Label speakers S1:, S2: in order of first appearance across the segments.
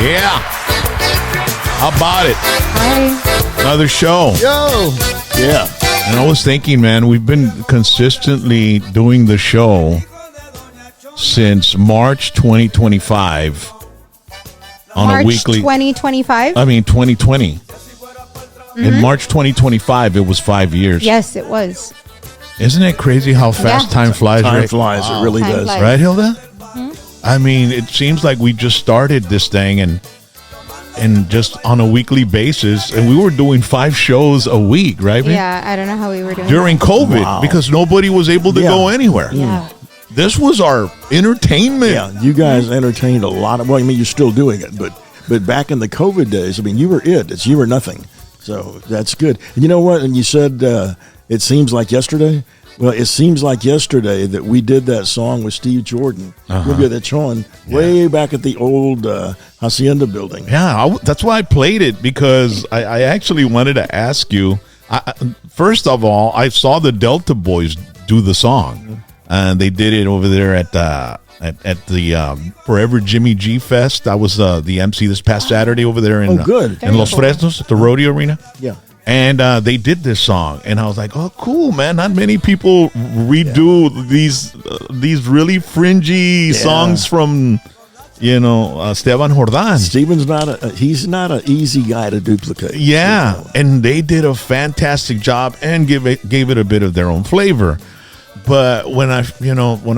S1: Yeah. How about it?
S2: Hi.
S1: Another show.
S3: Yo. Yeah.
S1: And I was thinking, man, we've been consistently doing the show since March 2025 on
S2: March
S1: a weekly
S2: 2025?
S1: I mean 2020. In March 2025 it was 5 years.
S2: Yes, it was.
S1: Isn't it crazy how fast
S2: Yeah.
S1: time flies?
S3: Time
S1: right?
S3: flies.
S1: Wow.
S3: It really
S2: Time
S3: does.
S2: flies.
S1: Right, Hilda? I mean, it seems like we just started this thing and just on a weekly basis, and we were doing 5 shows a week, right? man?
S2: Yeah, I don't know how we were doing
S1: During
S2: that.
S1: COVID,
S3: Wow.
S1: because nobody was able to
S3: Yeah.
S1: go anywhere.
S2: Yeah.
S1: This was our entertainment.
S3: Yeah, you guys entertained a lot of. Well, I mean, you're still doing it, but back in the COVID days, I mean, you were it. It's you or nothing. So that's good. And you know what? And you said it seems like yesterday. Well, it seems like yesterday that we did that song with Steve Jordan. We did that song way back at the old Hacienda building.
S1: Yeah, that's why I played it, because I actually wanted to ask you. First of all, I saw the Delta Boys do the song, and they did it over there at the Forever Jimmy G Fest. I was the MC this past Saturday over there in
S3: good.
S1: in Los
S2: Very cool.
S1: Fresnos at the rodeo arena.
S3: Yeah.
S1: And they did this song, and I was like, "Oh, cool, man! Not many people redo these really fringy songs from, Esteban Jordan."
S3: Steven's he's not an easy guy to duplicate.
S1: Yeah, and they did a fantastic job and gave it a bit of their own flavor. But when I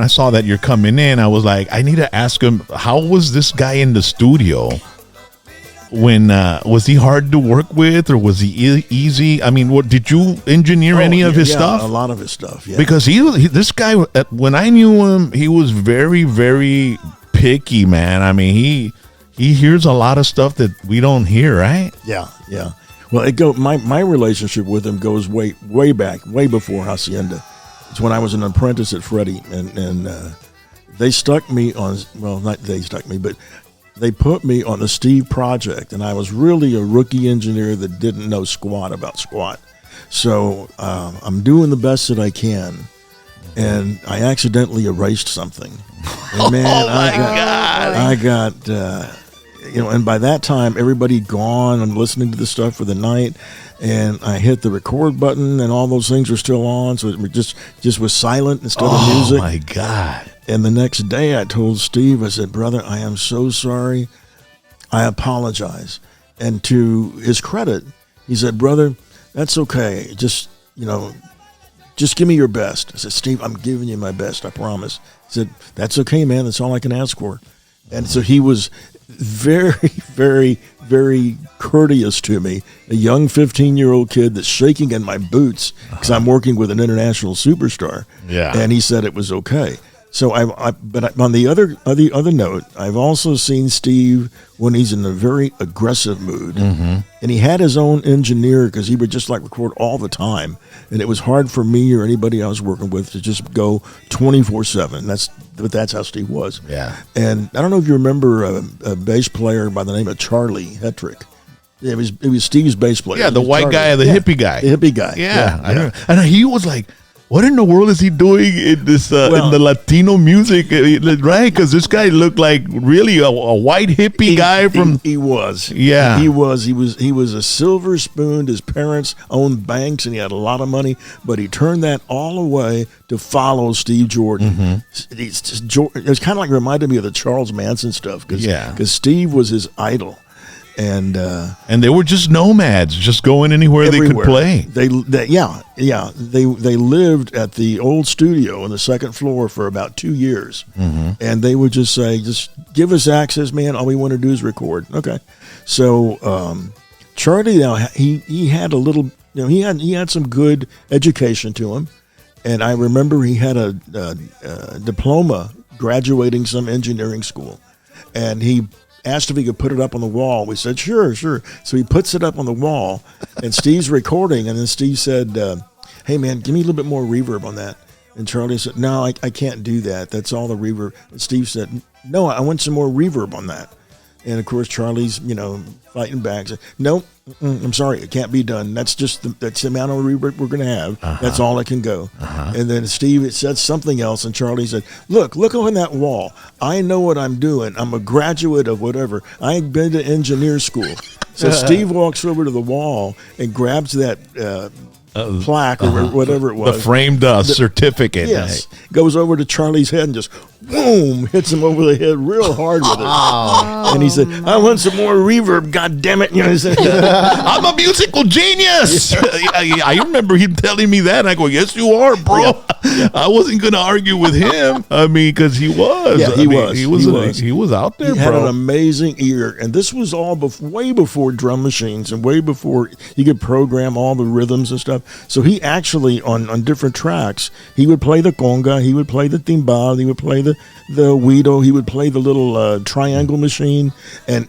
S1: saw that you're coming in, I was like, I need to ask him, how was this guy in the studio? When was he hard to work with, or was he easy? I mean, what did you engineer any of his stuff?
S3: A lot of his stuff. Yeah.
S1: Because this guy, when I knew him, he was very, very picky, man. I mean, he hears a lot of stuff that we don't hear, right?
S3: Yeah. Well, my relationship with him goes way back, way before Hacienda. It's when I was an apprentice at Freddie, and they stuck me on. Well, not they stuck me, but they put me on the Steve project, and I was really a rookie engineer that didn't know squat about squat. So I'm doing the best that I can, and I accidentally erased something. And man, I got and by that time everybody gone and listening to the stuff for the night, and I hit the record button, and all those things were still on, so it just was silent instead of music.
S1: Oh my God.
S3: And the next day I told Steve, I said, "Brother, I am so sorry. I apologize." And to his credit, he said, "Brother, that's okay. Just give me your best." I said, "Steve, I'm giving you my best, I promise." He said, "That's okay, man. That's all I can ask for." And so he was very, very, very courteous to me, a young 15-year-old kid that's shaking in my boots because I'm working with an international superstar.
S1: Yeah.
S3: And he said it was okay. So but on the other note, I've also seen Steve when he's in a very aggressive mood, and he had his own engineer because he would just record all the time, and it was hard for me or anybody I was working with to just go 24/7. That's how Steve was.
S1: Yeah.
S3: And I don't know if you remember a bass player by the name of Charlie Hetrick. It was Steve's bass player.
S1: Yeah, the white
S3: Charlie.
S1: guy, the hippie guy.
S3: The hippie guy.
S1: Yeah. I remember. And he was like, what in the world is he doing in this in the Latino music, right? Because this guy looked like really a white hippie guy from.
S3: He was.
S1: Yeah.
S3: He was a silver spooned. His parents owned banks, and he had a lot of money, but he turned that all away to follow Steve Jordan. It's kind of like reminded me of the Charles Manson stuff because Steve was his idol. And
S1: they were just nomads, just going anywhere they could play.
S3: They lived at the old studio on the second floor for about 2 years, and they would just say, "Just give us access, man. All we want to do is record." Okay, so Charlie, now he had a little, he had some good education to him, and I remember he had a diploma graduating some engineering school, and he asked if he could put it up on the wall. We said, sure. So he puts it up on the wall, and Steve's recording, and then Steve said, "Hey, man, give me a little bit more reverb on that." And Charlie said, "No, I can't do that. That's all the reverb." And Steve said, "No, I want some more reverb on that." And of course, Charlie's, fighting back. Said, nope, I'm sorry, it can't be done. That's just that's the amount of reverb we're going to have. That's all it can go. And then Steve said something else, and Charlie said, look on that wall. I know what I'm doing. I'm a graduate of whatever. I've been to engineer school. So Steve walks over to the wall and grabs that plaque or whatever it was.
S1: The framed certificate.
S3: Yes. Goes over to Charlie's head and just, boom, hits him over the head real hard with it. And he said, I want some more reverb, God damn it.
S1: I'm a musical genius. I remember him telling me that. And I go, yes, you are, bro. Yeah. I wasn't going to argue with him. I mean, because he was.
S3: Yeah, he
S1: was out there,
S3: he had an amazing ear. And this was all way before drum machines and way before he could program all the rhythms and stuff. So he actually, on different tracks, he would play the conga, he would play the timbal, he would play the guido, he would play the little triangle machine, and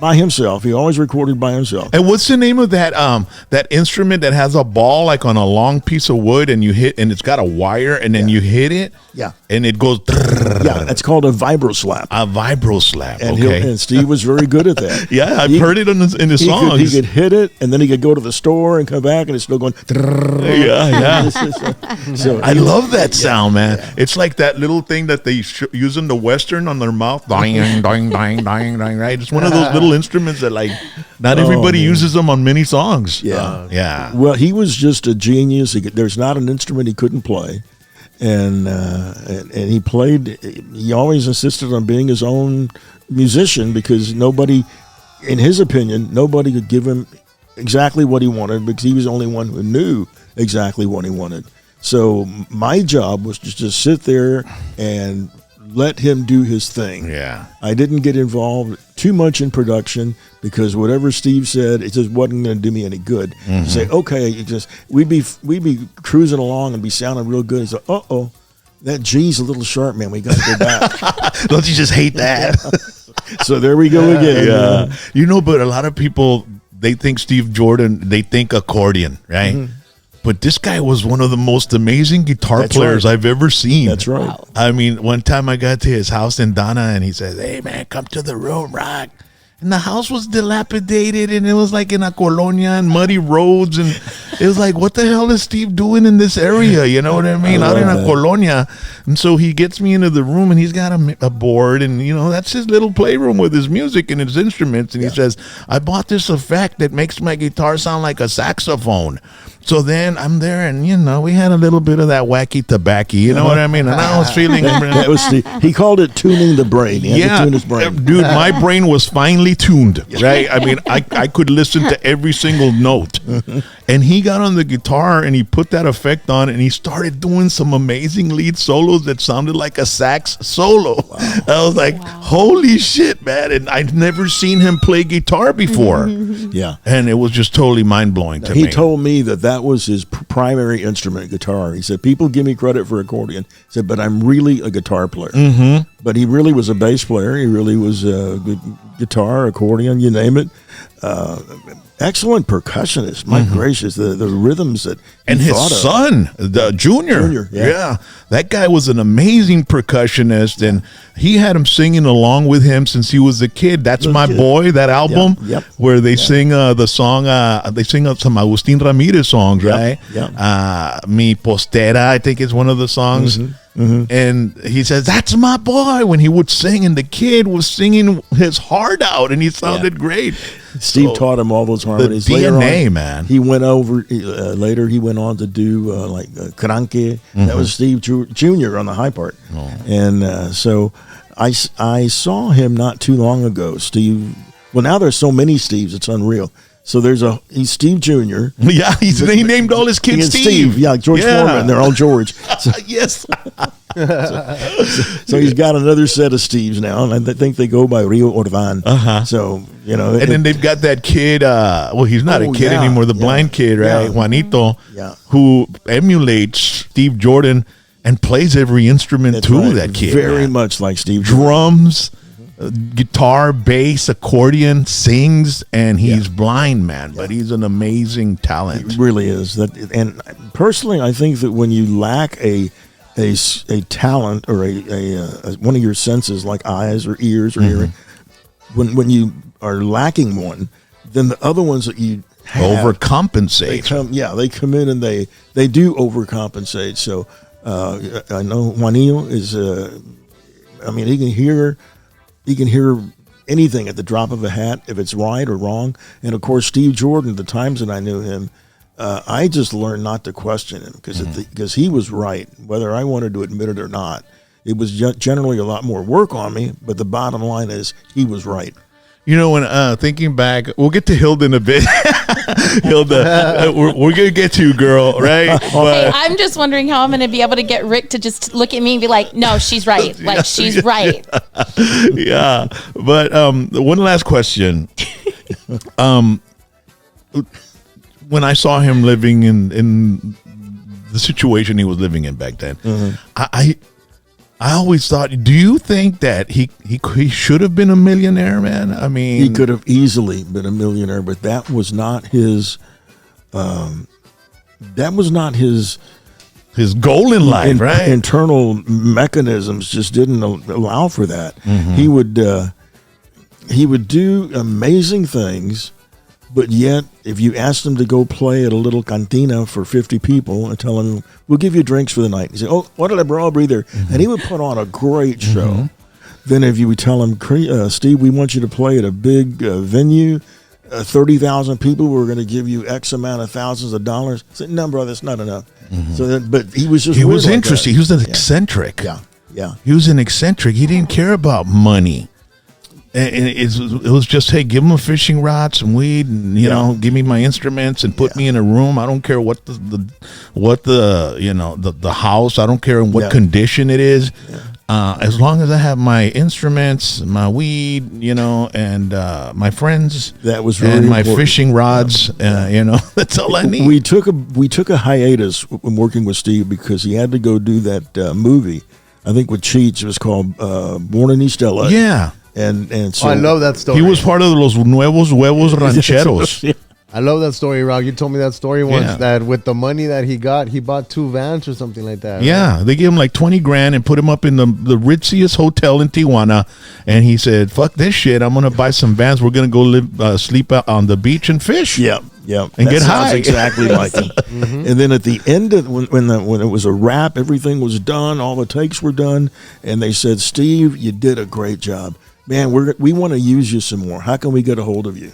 S3: by himself. He always recorded by himself.
S1: And what's the name of that instrument that has a ball like on a long piece of wood and you hit, and it's got a wire, and then you hit it?
S3: Yeah.
S1: And it goes.
S3: Yeah, it's called a vibro slap.
S1: A vibro slap.
S3: And
S1: okay.
S3: And Steve was very good at that.
S1: Yeah, I've heard it in his songs.
S3: He could hit it, and then he could go to the store and come back, and it's still going.
S1: Yeah.
S3: So
S1: I love that sound, man. Yeah. It's like that little thing that they use in the Western on their mouth. Ding, ding, ding, ding, ding, right? It's one of those little instruments that like not everybody uses them on many songs.
S3: Yeah.
S1: Yeah.
S3: Well, he was just a genius. There's not an instrument he couldn't play. And he played. He always insisted on being his own musician because nobody, in his opinion, nobody could give him exactly what he wanted because he was the only one who knew exactly what he wanted. So my job was to just sit there and let him do his thing.
S1: Yeah.
S3: I didn't get involved too much in production because whatever Steve said, it just wasn't going to do me any good. Mm-hmm. Say, okay, we'd be cruising along and be sounding real good. He's like, that G's a little sharp, man. We got to go back.
S1: Don't you just hate that?
S3: So there we go again.
S1: Yeah. But a lot of people, they think Steve Jordan, they think accordion, right? Mm-hmm. But this guy was one of the most amazing guitar players I've ever seen.
S3: That's right.
S2: Wow.
S1: I mean, one time I got to his house in Donna, and he says, hey, man, come to the room, rock. And the house was dilapidated, and it was like in a colonia and muddy roads. And it was like, what the hell is Steve doing in this area? You know what I mean? Out in a colonia. And so he gets me into the room, and he's got a board. And, that's his little playroom with his music and his instruments. And he says, I bought this effect that makes my guitar sound like a saxophone. So then I'm there, and we had a little bit of that wacky tobacco. You know what I mean? And I was feeling.
S3: That was he called it tuning the brain. He had to tune his brain.
S1: Dude, my brain was finely tuned. Right? I mean, I could listen to every single note. And he got on the guitar and he put that effect on, and he started doing some amazing lead solos that sounded like a sax solo. Wow. I was like, holy shit, man! And I'd never seen him play guitar before.
S3: Yeah,
S1: and it was just totally mind blowing to me.
S3: He told me that was his primary instrument, guitar. He said, people give me credit for accordion. He said, but I'm really a guitar player.
S1: Mm-hmm.
S3: But he really was a bass player. He really was a good guitar, accordion, you name it. Excellent percussionist. My gracious, the rhythms that
S1: and his son, the junior, yeah, that guy was an amazing percussionist, and he had him singing along with him since he was a kid. That's My Boy, that album, where they sing the song. They sing some Agustin Ramirez songs, right? Mi Postera, I think is one of the songs. Mm-hmm. And he says, that's my boy, when he would sing, and the kid was singing his heart out, and he sounded great.
S3: Steve taught him all those harmonies.
S1: The DNA, man.
S3: He went over, later he went on to do Cranque. That was Steve Jr. on the high part. And so I saw him not too long ago. Steve, well, now there's so many Steves, it's unreal. So he's Steve Jr.
S1: Yeah, he named all his kids Steve.
S3: Yeah, George Foreman. They're all George. So,
S1: yes.
S3: so he's got another set of Steves now, and I think they go by Rio Orvan. So,
S1: and then they've got that kid, he's not a kid anymore, the blind kid, right? Juanito, who emulates Steve Jordan and plays every instrument that kid.
S3: Very much like Steve
S1: Jordan. Drums. Guitar, bass, accordion, sings, and he's blind, man, but he's an amazing talent.
S3: He really is. And personally, I think that when you lack a talent or a one of your senses like eyes or ears or hearing, when you are lacking one, then the other ones that you have,
S1: overcompensate.
S3: They come in and they do overcompensate. So I know Juanillo is. He can hear anything at the drop of a hat if it's right or wrong. And of course, Steve Jordan. The times that I knew him, I just learned not to question him because he was right, whether I wanted to admit it or not. It was generally a lot more work on me, but the bottom line is he was right.
S1: You know, when thinking back, we'll get to Hilda in a bit. Hilda, we're going to get to you, girl, right?
S4: Hey, I'm just wondering how I'm going to be able to get Rick to just look at me and be like, no, she's right. Like, she's right.
S1: Yeah. But one last question. When I saw him living in the situation he was living in back then, I always thought, do you think that he should have been a millionaire, man? I mean,
S3: he could have easily been a millionaire, but that was not his.
S1: His goal in life, right?
S3: Internal mechanisms just didn't allow for that. He would do amazing things. But yet, if you asked him to go play at a little cantina for 50 people and tell him, we'll give you drinks for the night, he said, oh, what did I bro? I'll be there. And he would put on a great show. Then if you would tell him, Steve, we want you to play at a big venue, 30,000 people, we're going to give you X amount of thousands of dollars. I said, no, brother, that's not enough. So, but he was just
S1: he was interesting. He was an eccentric.
S3: Yeah.
S1: He was an eccentric. He didn't care about money. And it was just, hey, give him a fishing rod, some weed, and you know, give me my instruments and put me in a room. I don't care what the house. I don't care in what condition it is. As long as I have my instruments, my weed, and my friends,
S3: that was really
S1: and my
S3: important.
S1: Fishing rods. That's all I need.
S3: We took a hiatus when working with Steve because he had to go do that movie. I think with Cheech. It was called Born in East LA.
S1: Yeah.
S3: And so
S5: I love that story.
S1: He was part of los nuevos huevos rancheros.
S5: I love that story, Rob. You told me that story once that with the money that he got, he bought 2 vans or something like that.
S1: Yeah, right? They gave him like $20,000 and put him up in the ritziest hotel in Tijuana. And he said, "Fuck this shit! I'm gonna buy some vans. We're gonna go sleep out on the beach and fish."
S3: Yeah,
S1: and get high.
S3: Exactly like him. And then at the end of when it was a wrap, everything was done. All the takes were done, and they said, "Steve, you did a great job, man. We want to use you some more. How can we get a hold of you?"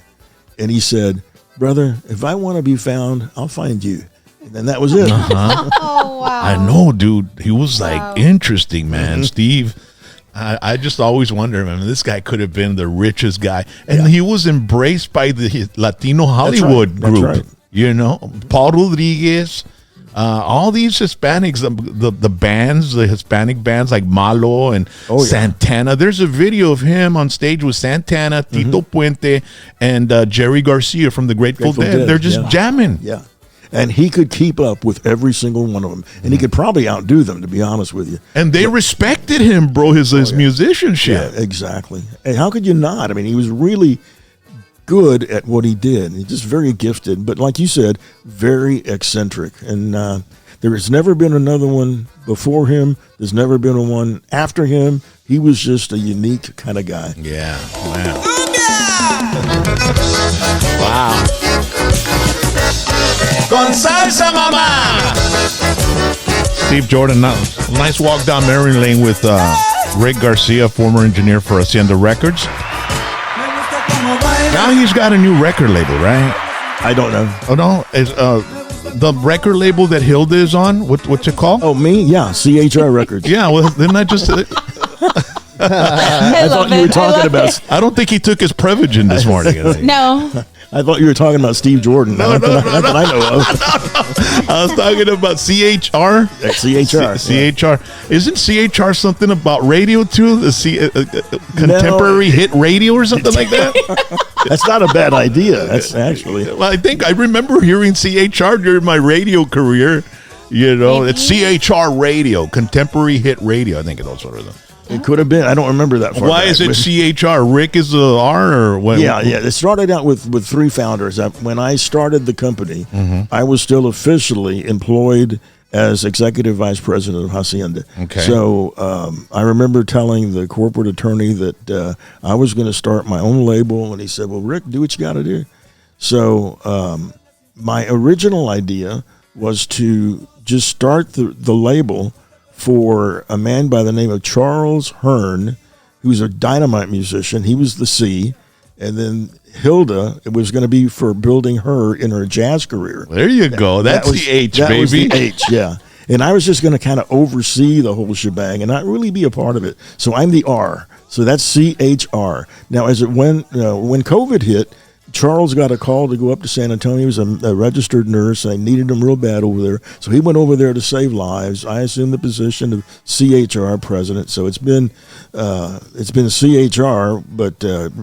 S3: And he said, "Brother, if I want to be found, I'll find you." And then that was it.
S2: Oh, wow.
S1: I know, dude. He was like interesting, man. Steve, I just always wonder, man, this guy could have been the richest guy. And he was embraced by the Latino Hollywood group.
S3: That's right.
S1: Paul Rodriguez, all these Hispanics, the bands, the Hispanic bands like Malo and Santana. There's a video of him on stage with Santana, Tito Puente, and Jerry Garcia from the Grateful Dead. They're just jamming.
S3: Yeah. And he could keep up with every single one of them. And he could probably outdo them, to be honest with you.
S1: And they respected him, bro, his musicianship.
S3: Yeah, exactly. And how could you not? I mean, he was really good at what he did. He's just very gifted. But like you said, very eccentric. And there has never been another one before him. There's never been one after him. He was just a unique kind of guy.
S1: Yeah. Wow. Con salsa, mama. Steve Jordan, nice walk down memory lane with Rick Garcia, former engineer for Hacienda Records. Now he's got a new record label, right?
S3: I don't know.
S1: Oh no, is the record label that Hilda is on? What's it called?
S3: Oh, me? Yeah, CHR Records.
S1: Yeah, well, didn't I just?
S4: I
S3: thought you were talking about.
S1: I don't think he took his Prevagen this morning.
S4: No.
S3: I thought you were talking about Steve Jordan.
S1: No,
S3: not that I know of.
S1: I was talking about CHR. CHR. Isn't CHR something about radio too? The contemporary hit radio or something like that?
S3: That's not a bad idea. That's actually.
S1: Well, I think I remember hearing CHR during my radio career. It's CHR radio, contemporary hit radio. I think it's sort of.
S3: It could have been. I don't remember that far.
S1: Why is it CHR? Rick is the R or what?
S3: Yeah. It started out with 3 founders. When I started the company, I was still officially employed as executive vice president of Hacienda.
S1: Okay.
S3: So I remember telling the corporate attorney that I was going to start my own label, and he said, well, Rick, do what you got to do. So my original idea was to just start the label for a man by the name of Charles Hearn, who's a dynamite musician. He was the C. And then Hilda, it was going to be for building her in her jazz career.
S1: There you go. That's the H,
S3: that
S1: baby.
S3: Was the H, yeah. And I was just going to kind of oversee the whole shebang and not really be a part of it. So I'm the R. So that's CHR. Now, when COVID hit, Charles got a call to go up to San Antonio. He was a registered nurse. I needed him real bad over there. So he went over there to save lives. I assumed the position of CHR president. So it's been CHR, but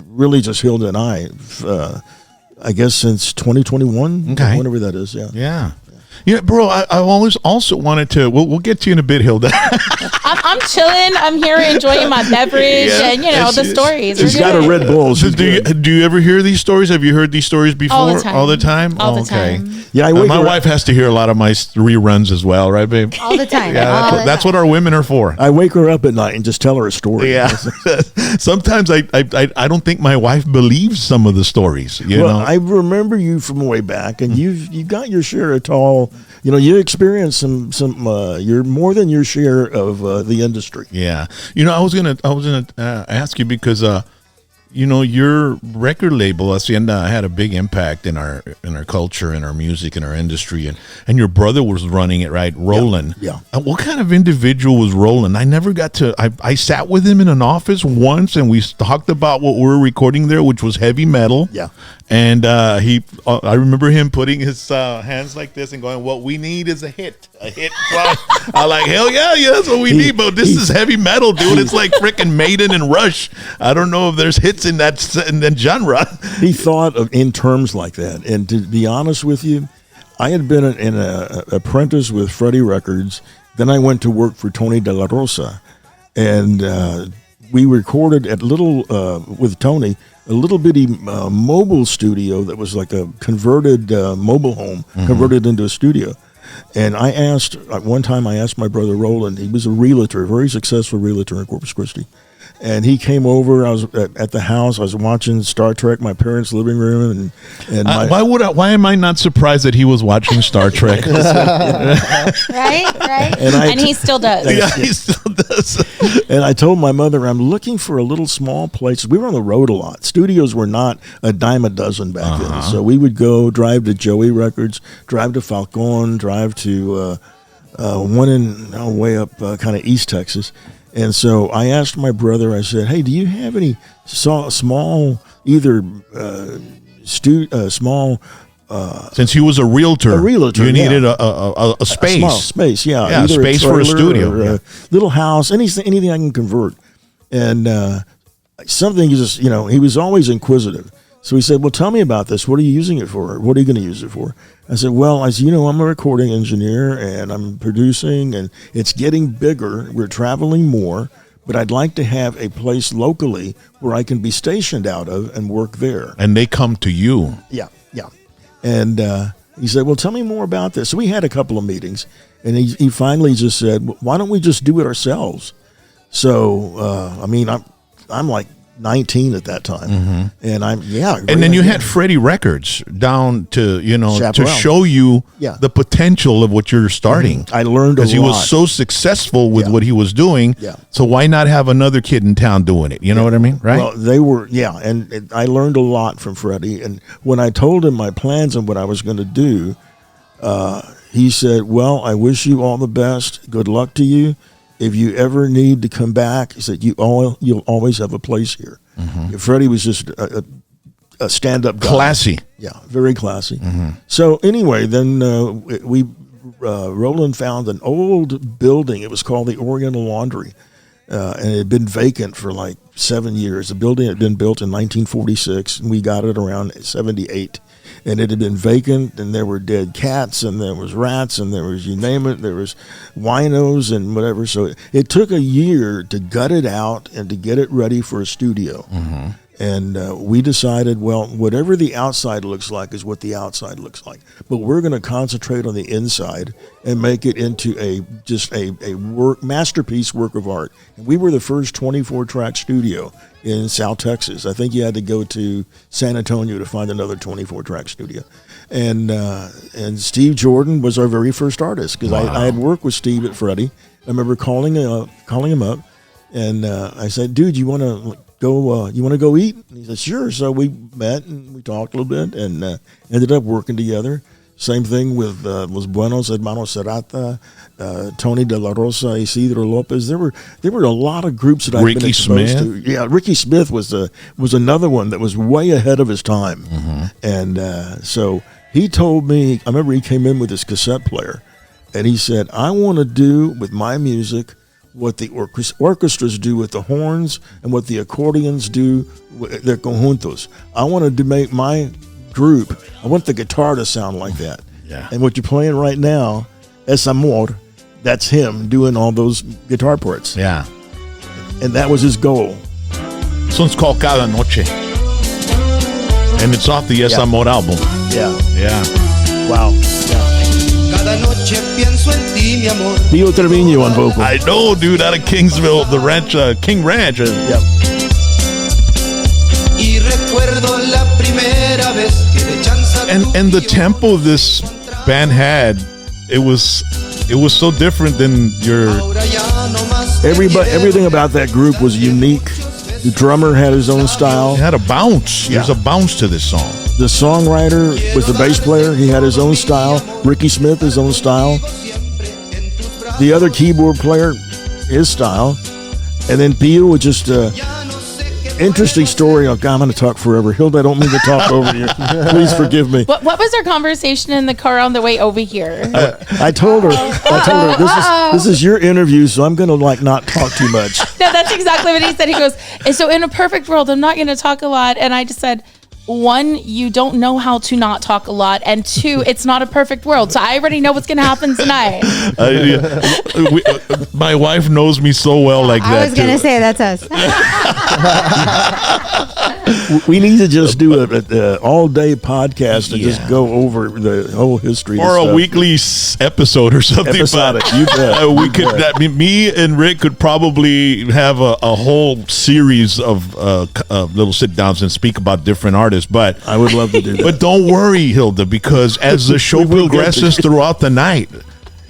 S3: really just Hilda and I guess since 2021,
S1: okay.
S3: Whenever that is, yeah.
S1: Yeah. Yeah, bro, I always also wanted to, we'll get to you in a bit, Hilda.
S4: I'm chilling. I'm here enjoying my beverage and, the stories.
S3: She's got a Red Bull.
S1: Do you ever hear these stories? Have you heard these stories before?
S4: All the time.
S1: All the time?
S4: All the time.
S3: Yeah,
S1: my wife has to hear a lot of my reruns as well, right, babe?
S2: All the time.
S1: Yeah, that's what our women are for.
S3: I wake her up at night and just tell her a story.
S1: Yeah. Sometimes I don't think my wife believes some of the stories. You know?
S3: I remember you from way back, and you got your share of tall. You experienced some. You're more than your share of the industry.
S1: Yeah. I was gonna ask you because your record label Hacienda had a big impact in our culture, in our music, in our industry, and your brother was running it, right? Roland.
S3: Yeah.
S1: What kind of individual was Roland? I never got to. I sat with him in an office once, and we talked about what we were recording there, which was heavy metal.
S3: Yeah.
S1: And I remember him putting his hands like this and going, "What we need is a hit song." I'm like, "Hell yeah, that's what we need." But this is heavy metal, dude. It's like freaking Maiden and Rush. I don't know if there's hits in that genre.
S3: He thought in terms like that, and to be honest with you, I had been an apprentice with Freddie Records. Then I went to work for Tony De La Rosa, and we recorded at with Tony. A little bitty mobile studio that was like a converted mobile home, converted into a studio. And one time I asked my brother Roland, he was a realtor, a very successful realtor in Corpus Christi. And he came over. I was at the house. I was watching Star Trek, my parents' living room, and
S1: why am I not surprised that he was watching Star Trek?
S4: Right. And he still does.
S1: Yeah, he still does.
S3: And I told my mother, I'm looking for a little small place. We were on the road a lot. Studios were not a dime a dozen back then. So we would go drive to Joey Records, drive to Falcon, drive to one in way up kind of East Texas. And so I asked my brother, I said, "Hey, do you have any small, either small..."
S1: Since he was a realtor, you needed a space.
S3: A small space, yeah.
S1: Yeah,
S3: either
S1: space for a studio.
S3: Or a little house, anything I can convert. And something he was always inquisitive. So he said, "Well, tell me about this. What are you using it for? What are you going to use it for?" I said, "Well, as you know, I'm a recording engineer and I'm producing, and it's getting bigger. We're traveling more, but I'd like to have a place locally where I can be stationed out of and work there."
S1: And they come to you.
S3: Yeah. And he said, "Well, tell me more about this." So we had a couple of meetings, and he finally just said, "Well, why don't we just do it ourselves?" So, I'm like 19 at that time, and
S1: and then you had Freddie Records down to
S3: Chaparral.
S1: to show you
S3: Yeah.
S1: the potential of what you're starting.
S3: I learned
S1: because he was so successful with what he was doing.
S3: Yeah.
S1: So why not have another kid in town doing it? You know what I mean, right?
S3: Well, they were, and I learned a lot from Freddie. And when I told him my plans and what I was going to do, he said, "Well, I wish you all the best. Good luck to you. If you ever need to come back," he said, you'll always have a place here. Freddie was just a stand-up guy.
S1: Classy.
S3: Yeah, very classy. So anyway, then Roland found an old building. It was called the Oriental Laundry, and it had been vacant for like 7 years. The building had been built in 1946, and we got it around 78. And it had been vacant, and there were dead cats, and there was rats, and there was, you name it, there was winos and whatever. So it took a year to gut it out and to get it ready for a studio. And we decided, well, whatever the outside looks like is what the outside looks like. But we're going to concentrate on the inside and make it into a masterpiece work of art. And we were the first 24-track studio in South Texas. I think you had to go to San Antonio to find another 24-track studio. And Steve Jordan was our very first artist, because I had worked with Steve at Freddie. I remember calling him up, and I said, "Dude, you want to go eat?" And he said, "Sure." So we met and we talked a little bit, and ended up working together. Same thing with Los Buenos Hermanos Serrata, Tony De La Rosa, Isidro Lopez. There were a lot of groups that I've been exposed to. Yeah, Ricky Smith was another one that was way ahead of his time. Mm-hmm. And so he told me, I remember he came in with his cassette player, and he said, "I want to do with my music what the orchestras do with the horns and what the accordions do with their conjuntos. I wanted to make my group, I want the guitar to sound like that."
S1: Yeah.
S3: And what you're playing right now, Es Amor, that's him doing all those guitar parts.
S1: Yeah.
S3: And that was his goal.
S1: This one's called Cada Noche. And it's off the Es Amor album.
S3: Yeah.
S1: Yeah.
S3: Wow.
S6: Cada noche pienso en ti, mi amor.
S3: Pio Trevino on vocal.
S1: I know, dude, out of Kingsville, the ranch, King Ranch.
S3: Yep.
S6: Y recuerdo la primera vez que de chanza
S1: And the tempo this band had, it was so different than your.
S6: ahora ya no más te
S3: Everything about that group was unique. The drummer had his own style.
S1: It had a bounce.
S3: Yeah.
S1: There's a bounce to this song.
S3: The songwriter was the bass player. He had his own style. Ricky Smith, his own style. The other keyboard player, his style. And then Pio was just interesting story. I'm going to talk forever. Hilda, I don't mean to talk over you. Please forgive me.
S4: What was our conversation in the car on the way over here?
S3: I told her, this is your interview, so I'm going to not talk too much.
S4: No, that's exactly what he said. He goes, "And so in a perfect world, I'm not going to talk a lot." And I just said, one, you don't know how to not talk a lot, and two, it's not a perfect world. So I already know what's going to happen tonight.
S1: My wife knows me so well like that.
S2: I was going to say that's us.
S3: We need to just do a all-day podcast and just go over the whole history.
S1: Or a weekly episode or something.
S3: Episodic, you bet.
S1: We could. Me and Rick could probably have a whole series of little sit-downs and speak about different artists. But
S3: I would love to do that.
S1: But don't worry, Hilda, because as the show progresses throughout the night,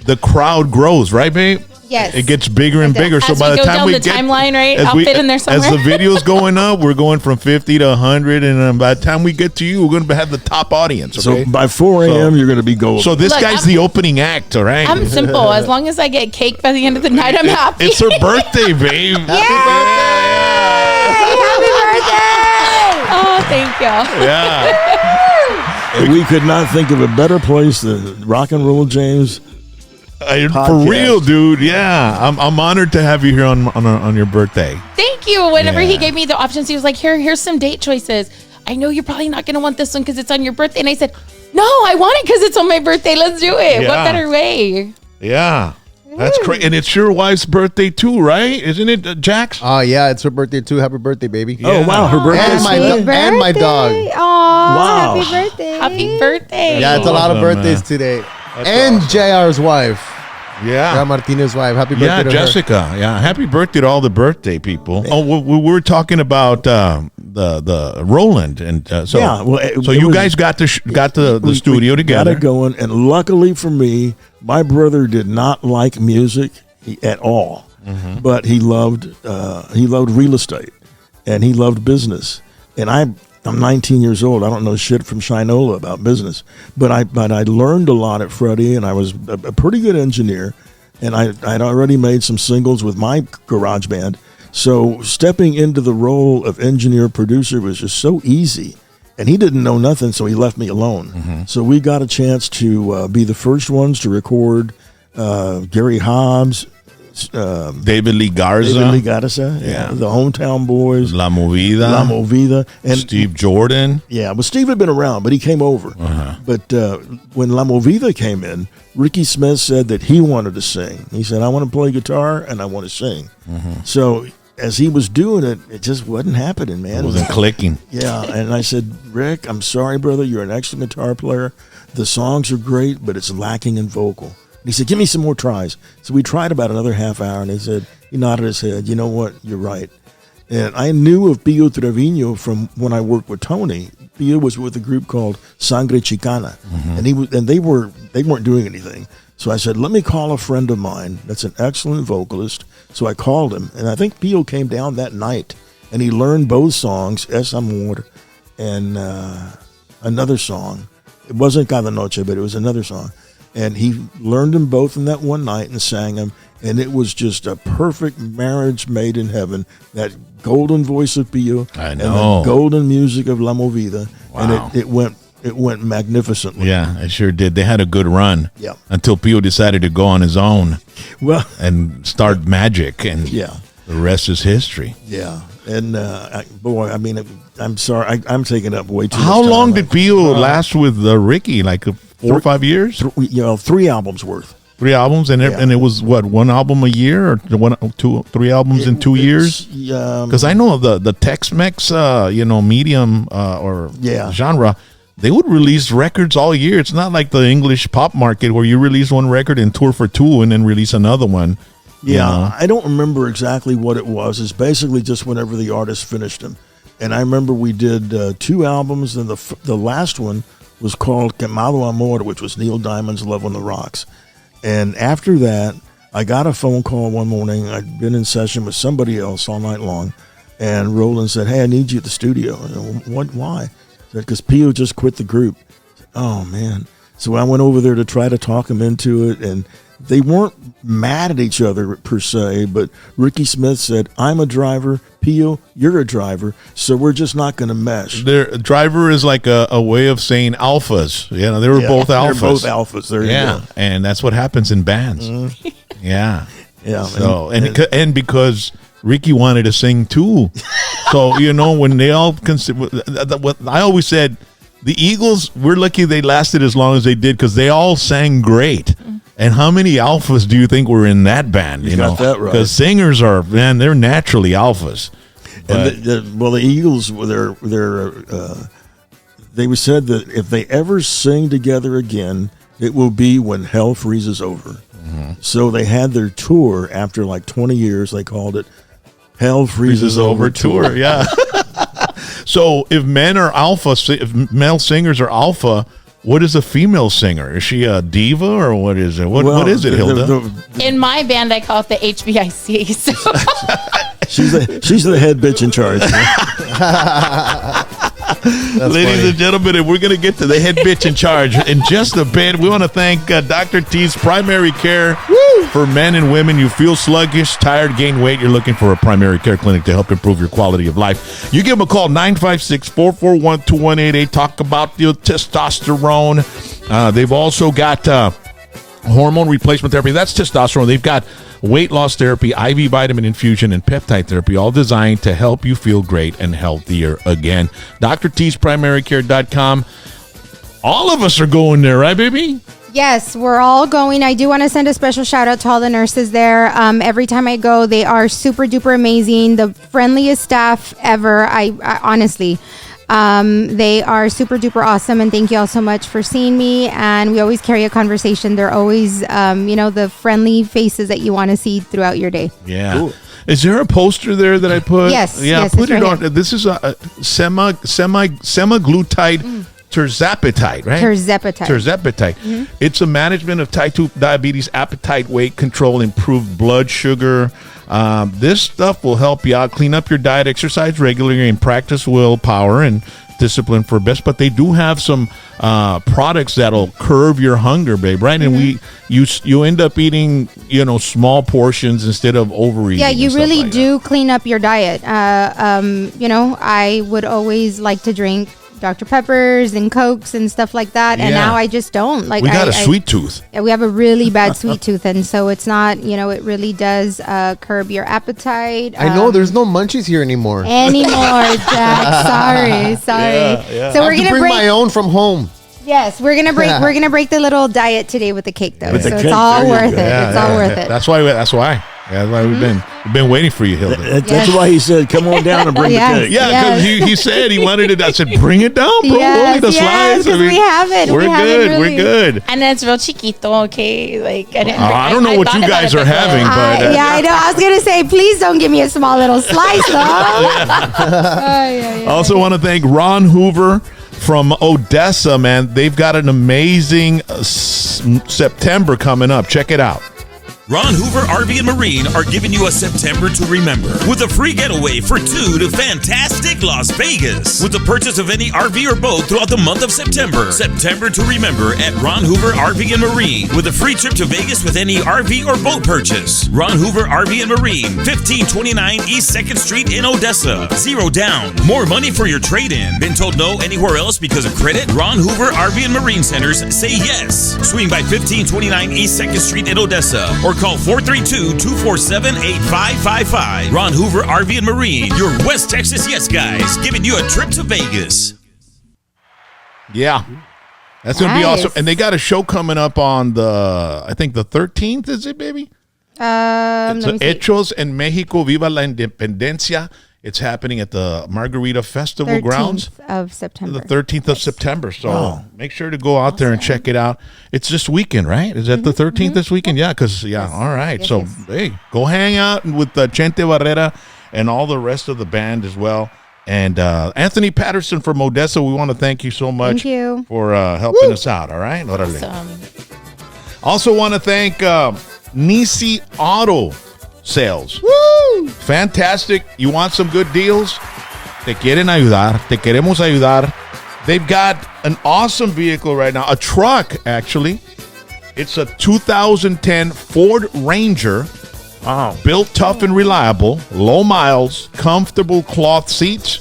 S1: the crowd grows, right, babe?
S2: Yes.
S1: It gets bigger and bigger.
S4: As by the time we go down the timeline, right? I'll fit in there somewhere.
S1: As the video's going up, we're going from 50 to 100, and by the time we get to you, we're going to have the top audience. Okay?
S3: So by 4 a.m., you're going to be golden.
S1: So this guy's the opening act, all right?
S4: I'm simple. As long as I get cake by the end of the night, I'm happy.
S1: It's her birthday, babe.
S2: Happy birthday!
S4: Oh, thank you.
S1: Yeah.
S3: And we could not think of a better place than Rock and Roll James.
S1: For real, dude. Yeah, I'm honored to have you here on your birthday.
S4: Thank you. Whenever he gave me the options, he was like, here's some date choices. I know you're probably not going to want this one because it's on your birthday. And I said, no, I want it because it's on my birthday. Let's do it.
S1: Yeah.
S4: What better way?
S1: Yeah. That's great. And it's your wife's birthday too, right? Isn't it, Jax?
S5: Yeah, it's her birthday too. Happy birthday, baby.
S1: Yeah.
S3: Oh, wow. Her birthday.
S5: And my dog.
S2: Aw,
S3: Wow.
S2: happy birthday.
S4: Happy birthday.
S5: Yeah, it's a lot of
S1: Awesome,
S5: birthdays
S1: man.
S5: today. And JR's wife.
S1: Yeah.
S5: John Martinez's wife. Happy birthday to
S1: Jessica.
S5: her.
S1: Yeah, happy birthday to all the birthday people. Oh, we were talking about the Roland, and so you guys got the studio together.
S3: Got it going, and luckily for me, my brother did not like music at all, but he loved real estate, and he loved business, and I'm 19 years old. I don't know shit from Shinola about business, but I learned a lot at Freddie, and I was a pretty good engineer, and I'd already made some singles with my garage band. So stepping into the role of engineer producer was just so easy, and he didn't know nothing, so he left me alone. So we got a chance to be the first ones to record Gary Hobbs,
S1: David Lee Garza,
S3: yeah, the Hometown Boys,
S1: La Movida,
S3: and
S1: Steve Jordan.
S3: Yeah, well, Steve had been around, but he came over. But when La Movida came in, Ricky Smith said that he wanted to sing. He said, "I want to play guitar and I want to sing." So as he was doing it, it just wasn't happening, man.
S1: It wasn't clicking.
S3: Yeah, and I said, Rick, I'm sorry, brother. You're an excellent guitar player. The songs are great, but it's lacking in vocal. And he said, give me some more tries. So we tried about another half hour, and he nodded his head. You know what? You're right. And I knew of Pio Trevino from when I worked with Tony. Pio was with a group called Sangre Chicana, and they weren't doing anything. So I said, let me call a friend of mine that's an excellent vocalist. So I called him, and I think Pio came down that night, and he learned both songs, Es Amor and another song. It wasn't Cada Noche, but it was another song. And he learned them both in that one night and sang them, and it was just a perfect marriage made in heaven. That golden voice of Pio and the golden music of La Movida, and it went magnificently.
S1: Yeah, it sure did. They had a good run.
S3: Yeah.
S1: Until Pio decided to go on his own.
S3: Well,
S1: and start magic, and the rest is history.
S3: Yeah. And I'm sorry, I'm taking up way too much
S1: How
S3: time.
S1: long did Pio last with Ricky? Like 4 or 5 years?
S3: 3 albums worth.
S1: 3 albums, and it was what, 1 album a year, or 3 albums in 2 years? Because I know the Tex-Mex, medium or genre, they would release records all year. It's not like the English pop market where you release one record and tour for 2 and then release another one.
S3: Yeah, I don't remember exactly what it was. It's basically just whenever the artist finished them. And I remember we did 2 albums, and the last one was called Quemado Amor, which was Neil Diamond's Love on the Rocks. And after that, I got a phone call one morning. I'd been in session with somebody else all night long, and Roland said, hey, I need you at the studio. I said, what? Why? He said, because Pio just quit the group. Said, oh, man. So I went over there to try to talk him into it, and they weren't mad at each other per se, but Ricky Smith said, I'm a driver, Pio, you're a driver, so we're just not going to mesh.
S1: Their driver is like a way of saying alphas. They were both alphas.
S3: They're both alphas. There you go.
S1: And that's what happens in bands. Yeah. So and because Ricky wanted to sing too. So, when they all what I always said, the Eagles, we're lucky they lasted as long as they did because they all sang great. And how many alphas do you think were in that band?
S3: You got that right.
S1: Because singers they're naturally alphas.
S3: And the Eagles, they said that if they ever sing together again, it will be when hell freezes over. So they had their tour after like 20 years. They called it Hell Freezes Over Tour.
S1: Yeah. So if men are alpha, if male singers are alpha, what is a female singer? Is she a diva or what is it? What is it, Hilda?
S4: In my band, I call it the HBIC. So.
S3: she's the head bitch in charge.
S1: Ladies and gentlemen, we're going to get to the head bitch in charge in just a bit. We want to thank Dr. T's Primary Care for men and women. You feel sluggish, tired, gain weight. You're looking for a primary care clinic to help improve your quality of life. You give them a call, 956-441-2188. Talk about your testosterone. They've also got hormone replacement therapy. That's testosterone. They've got weight loss therapy, IV vitamin infusion, and peptide therapy, all designed to help you feel great and healthier again. DrT'sPrimaryCare.com. All of us are going there, right, baby?
S2: Yes, we're all going. I do want to send a special shout out to all the nurses there. Every time I go, they are super duper amazing. The friendliest staff ever. I honestly, they are super duper awesome, and thank you all so much for seeing me. And we always carry a conversation. They're always, the friendly faces that you want to see throughout your day.
S1: Yeah. Cool. Is there a poster there that I put?
S2: Yes.
S1: Yeah,
S2: yes,
S1: put it
S2: right
S1: on. Here. This is a semaglutide terzepatide, right? Terzepatide. Mm-hmm. It's a management of type 2 diabetes, appetite, weight control, improved blood sugar. This stuff will help you out, clean up your diet, exercise regularly, and practice willpower and discipline for best. But they do have some products that'll curb your hunger, babe, right? And you end up eating, small portions instead of overeating.
S2: Yeah, you really do clean up your diet. I would always like to drink Dr. Peppers and Cokes and stuff like that, and now I just don't. Like,
S1: we got a sweet tooth.
S2: Yeah, we have a really bad sweet tooth, and so it's not. It really does curb your appetite.
S5: I know there's no munchies here anymore.
S2: Jack. Sorry.
S5: Yeah. So we're gonna bring my own from home.
S2: Yes, we're gonna break. We're gonna break the little diet today with the cake, though.
S3: With the
S2: so
S3: cake,
S2: it's all worth it.
S1: Yeah,
S2: it's all worth it.
S1: That's why. That's why we've been waiting for you, Hilda.
S3: That's why he said, "Come on down and bring the cake."
S1: Yeah, because he said he wanted it. I said, "Bring it down, bro. Only the slice."
S2: Because we have it.
S1: We're good. We're good.
S4: And it's real chiquito, okay? Like
S1: I don't know what you guys are having, but
S2: I know. I was gonna say, please don't give me a small little slice, though.
S1: Also want to thank Ron Hoover from Odessa, man. They've got an amazing September coming up. Check it out.
S7: Ron Hoover RV and Marine are giving you a September to remember with a free getaway for two to fantastic Las Vegas with the purchase of any RV or boat throughout the month of September. September to remember at Ron Hoover RV and Marine with a free trip to Vegas with any RV or boat purchase. Ron Hoover RV and Marine, 1529 East 2nd Street in Odessa. Zero down. More money for your trade-in. Been told no anywhere else because of credit? Ron Hoover RV and Marine Centers say yes. Swing by 1529 East 2nd Street in Odessa or call 432-247-8555. Ron Hoover RV and Marine, your West Texas yes guys, giving you a trip to Vegas.
S1: Yeah. That's going to be awesome. And they got a show coming up on I think the 13th, is it, baby? It's Hechos en Mexico, Viva la Independencia. It's happening at the Margarita Festival grounds.
S2: 13th of September.
S1: The 13th of September. So make sure to go out there and check it out. It's this weekend, right? Is that the 13th this weekend? Yeah, because, all right.
S2: Yes,
S1: so, hey, go hang out with Chente Barrera and all the rest of the band as well. And Anthony Patterson from Odessa, we want to thank you so much for helping us out, all right?
S4: Awesome.
S1: Also want to thank Nisi Auto Sales.
S2: Woo!
S1: Fantastic. You want some good deals? Te quieren ayudar. Te queremos ayudar. They've got an awesome vehicle right now. A truck, actually. It's a 2010 Ford Ranger. Wow. Built tough and reliable. Low miles. Comfortable cloth seats.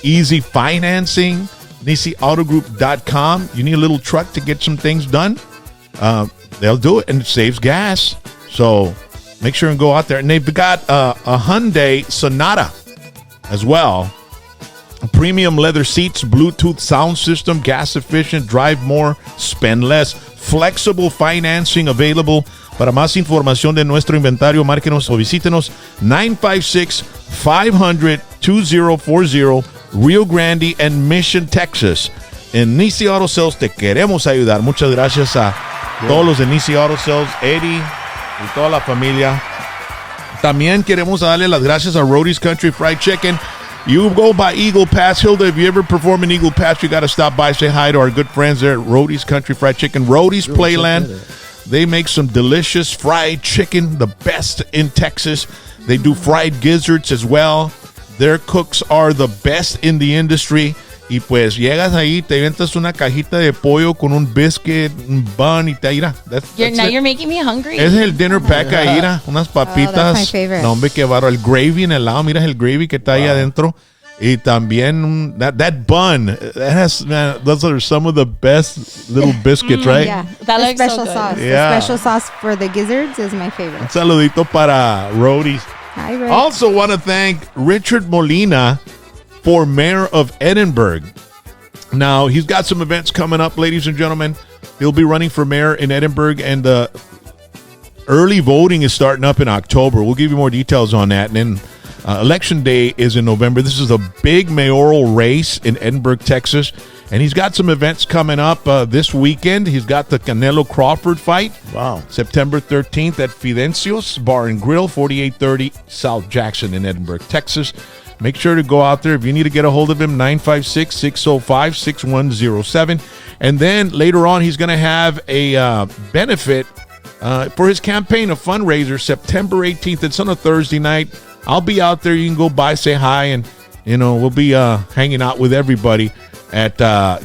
S1: Easy financing. NisiAutogroup.com. You need a little truck to get some things done? They'll do it, and it saves gas. So make sure and go out there. And they've got a Hyundai Sonata as well. Premium leather seats, Bluetooth sound system, gas efficient, drive more, spend less. Flexible financing available. Para más información de nuestro inventario, márquenos o visítenos 956-500-2040, Rio Grande and Mission, Texas. En Nisi Auto Sales te queremos ayudar. Muchas gracias a todos los de Nisi Auto Sales, Eddie y toda la familia. También queremos darle las gracias a Rodee's Country Fried Chicken. You go by Eagle Pass. Hilda, if you ever perform in Eagle Pass, you got to stop by, say hi to our good friends there at Rodee's Country Fried Chicken. Rodee's Playland. They make some delicious fried chicken, the best in Texas. They do fried gizzards as well. Their cooks are the best in the industry. Y pues llegas ahí, te ventas una cajita de pollo con un biscuit, un bun y te irá.
S4: Now you're making me hungry.
S1: Ese es el dinner pack ahí, unas papitas.
S2: that's my favorite.
S1: No, hombre, qué barro. El gravy en el lado, miras el gravy que está ahí adentro. Y también that bun, that has, man, those are some of the best little biscuits, right?
S2: Yeah,
S4: That
S2: the
S4: looks so
S2: special
S4: good.
S2: sauce.
S1: Yeah.
S2: The special sauce for the gizzards is my favorite.
S1: Un saludito para Rodee's.
S2: Hi, Rick.
S1: Also want to thank Richard Molina for Mayor of Edinburgh. Now, he's got some events coming up, ladies and gentlemen. He'll be running for mayor in Edinburgh, and the early voting is starting up in October. We'll give you more details on that. And then Election Day is in November. This is a big mayoral race in Edinburgh, Texas. And he's got some events coming up this weekend. He's got the Canelo Crawford fight.
S3: Wow.
S1: September 13th at Fidencios Bar and Grill, 4830 South Jackson in Edinburgh, Texas. Make sure to go out there. If you need to get a hold of him, 956-605-6107. And then later on, he's going to have a benefit for his campaign, a fundraiser, September 18th. It's on a Thursday night. I'll be out there. You can go by, say hi, and, we'll be hanging out with everybody at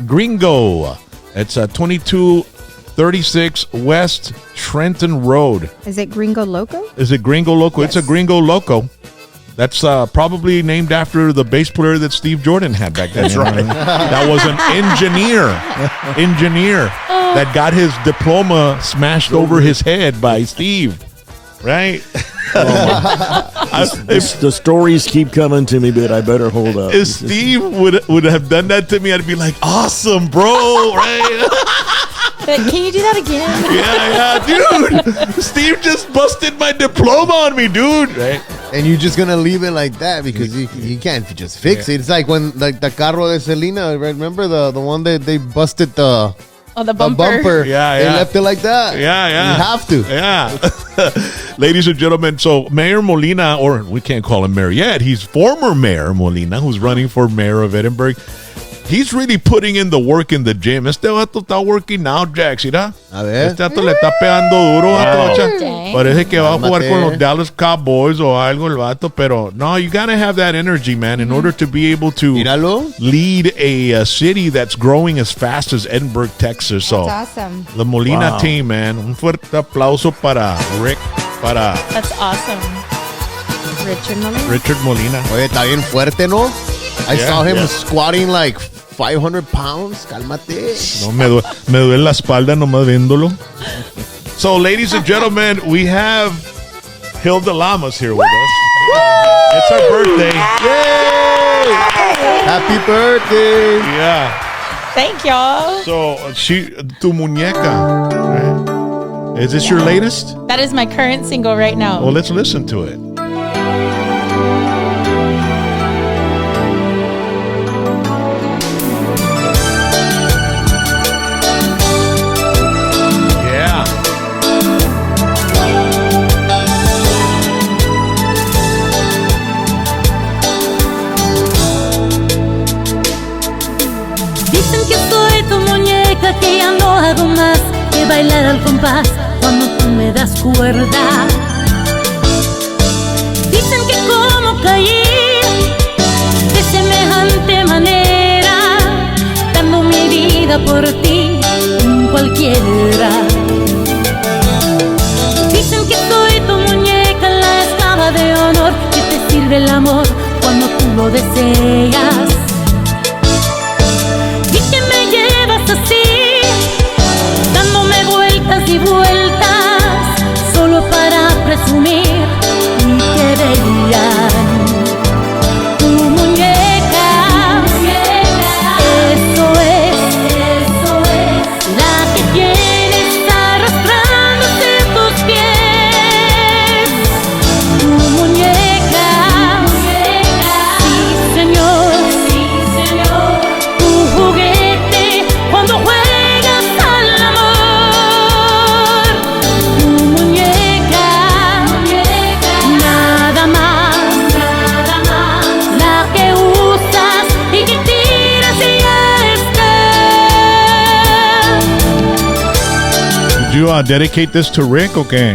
S1: Gringo. It's 2236 West Trenton Road.
S2: Is it Gringo Loco?
S1: Is it Gringo Loco?
S2: Yes.
S1: It's a Gringo Loco. That's probably named after the bass player that Steve Jordan had back then. That's right. That was an engineer that got his diploma smashed over his head by Steve. Right?
S3: The stories keep coming to me, but I better hold up.
S1: If Steve would have done that to me, I'd be like, awesome, bro. Right?
S4: Can you do that again?
S1: Yeah, dude. Steve just busted my diploma on me, dude. Right?
S5: And you're just gonna leave it like that because you can't just fix it. It's like when the carro de Selena. Remember the one that they busted the bumper.
S1: Yeah,
S5: They left it like that.
S1: Yeah.
S5: You have to.
S1: Yeah. Ladies and gentlemen, so Mayor Molina, or we can't call him mayor yet, he's former Mayor Molina, who's running for mayor of Edinburgh. He's really putting in the work in the gym. Este vato está working out, Jax, ¿sí?
S5: A ver.
S1: Este vato le está pegando duro. Vato,
S4: Dang.
S1: parece que va a jugar con los
S5: Cálmate.
S1: Dallas Cowboys o algo el vato, pero no, you gotta have that energy, man, in order to be able to
S5: Míralo.
S1: lead a city that's growing as fast as Edinburgh, Texas. So
S2: That's awesome.
S1: the Molina team, man. Un fuerte aplauso para Rick, para
S4: That's awesome.
S1: Richard Molina.
S5: Oye, está bien fuerte, ¿no? I
S1: Yeah,
S5: saw him
S1: yeah.
S5: squatting like 500 pounds. Cálmate.
S1: No, me duele la espalda nomás viéndolo. So, ladies and gentlemen, we have Hilda Lamas here with us. It's her birthday.
S5: Yay! Happy birthday.
S1: Yeah.
S4: Thank y'all.
S1: So, tu muñeca, right? Is this your latest?
S4: That is my current single right now.
S1: Well, let's listen to it. Yeah.
S8: Dicen que soy tu muñeca, que ya no hago más que bailar al compás cuando tú me das cuerda. Dicen que como caí de semejante manera, dando mi vida por ti, cualquiera. Dicen que soy tu muñeca, la esclava de honor, que te sirve el amor cuando tú lo deseas. Así, dándome vueltas y vueltas, solo para presumir y que vean tu muñeca, eso es, la que tienes arrastrándose tus pies, tu muñeca, sí señor, tu juguete cuando juegas al amor, tu muñeca, nada más, la que usas y que tiras y ya está.
S1: Did you dedicate this to Rick? Okay.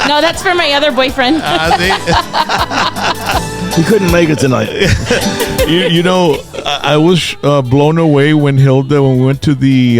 S4: No, that's for my other boyfriend.
S3: He couldn't make it tonight.
S1: you know, I was blown away when we went to the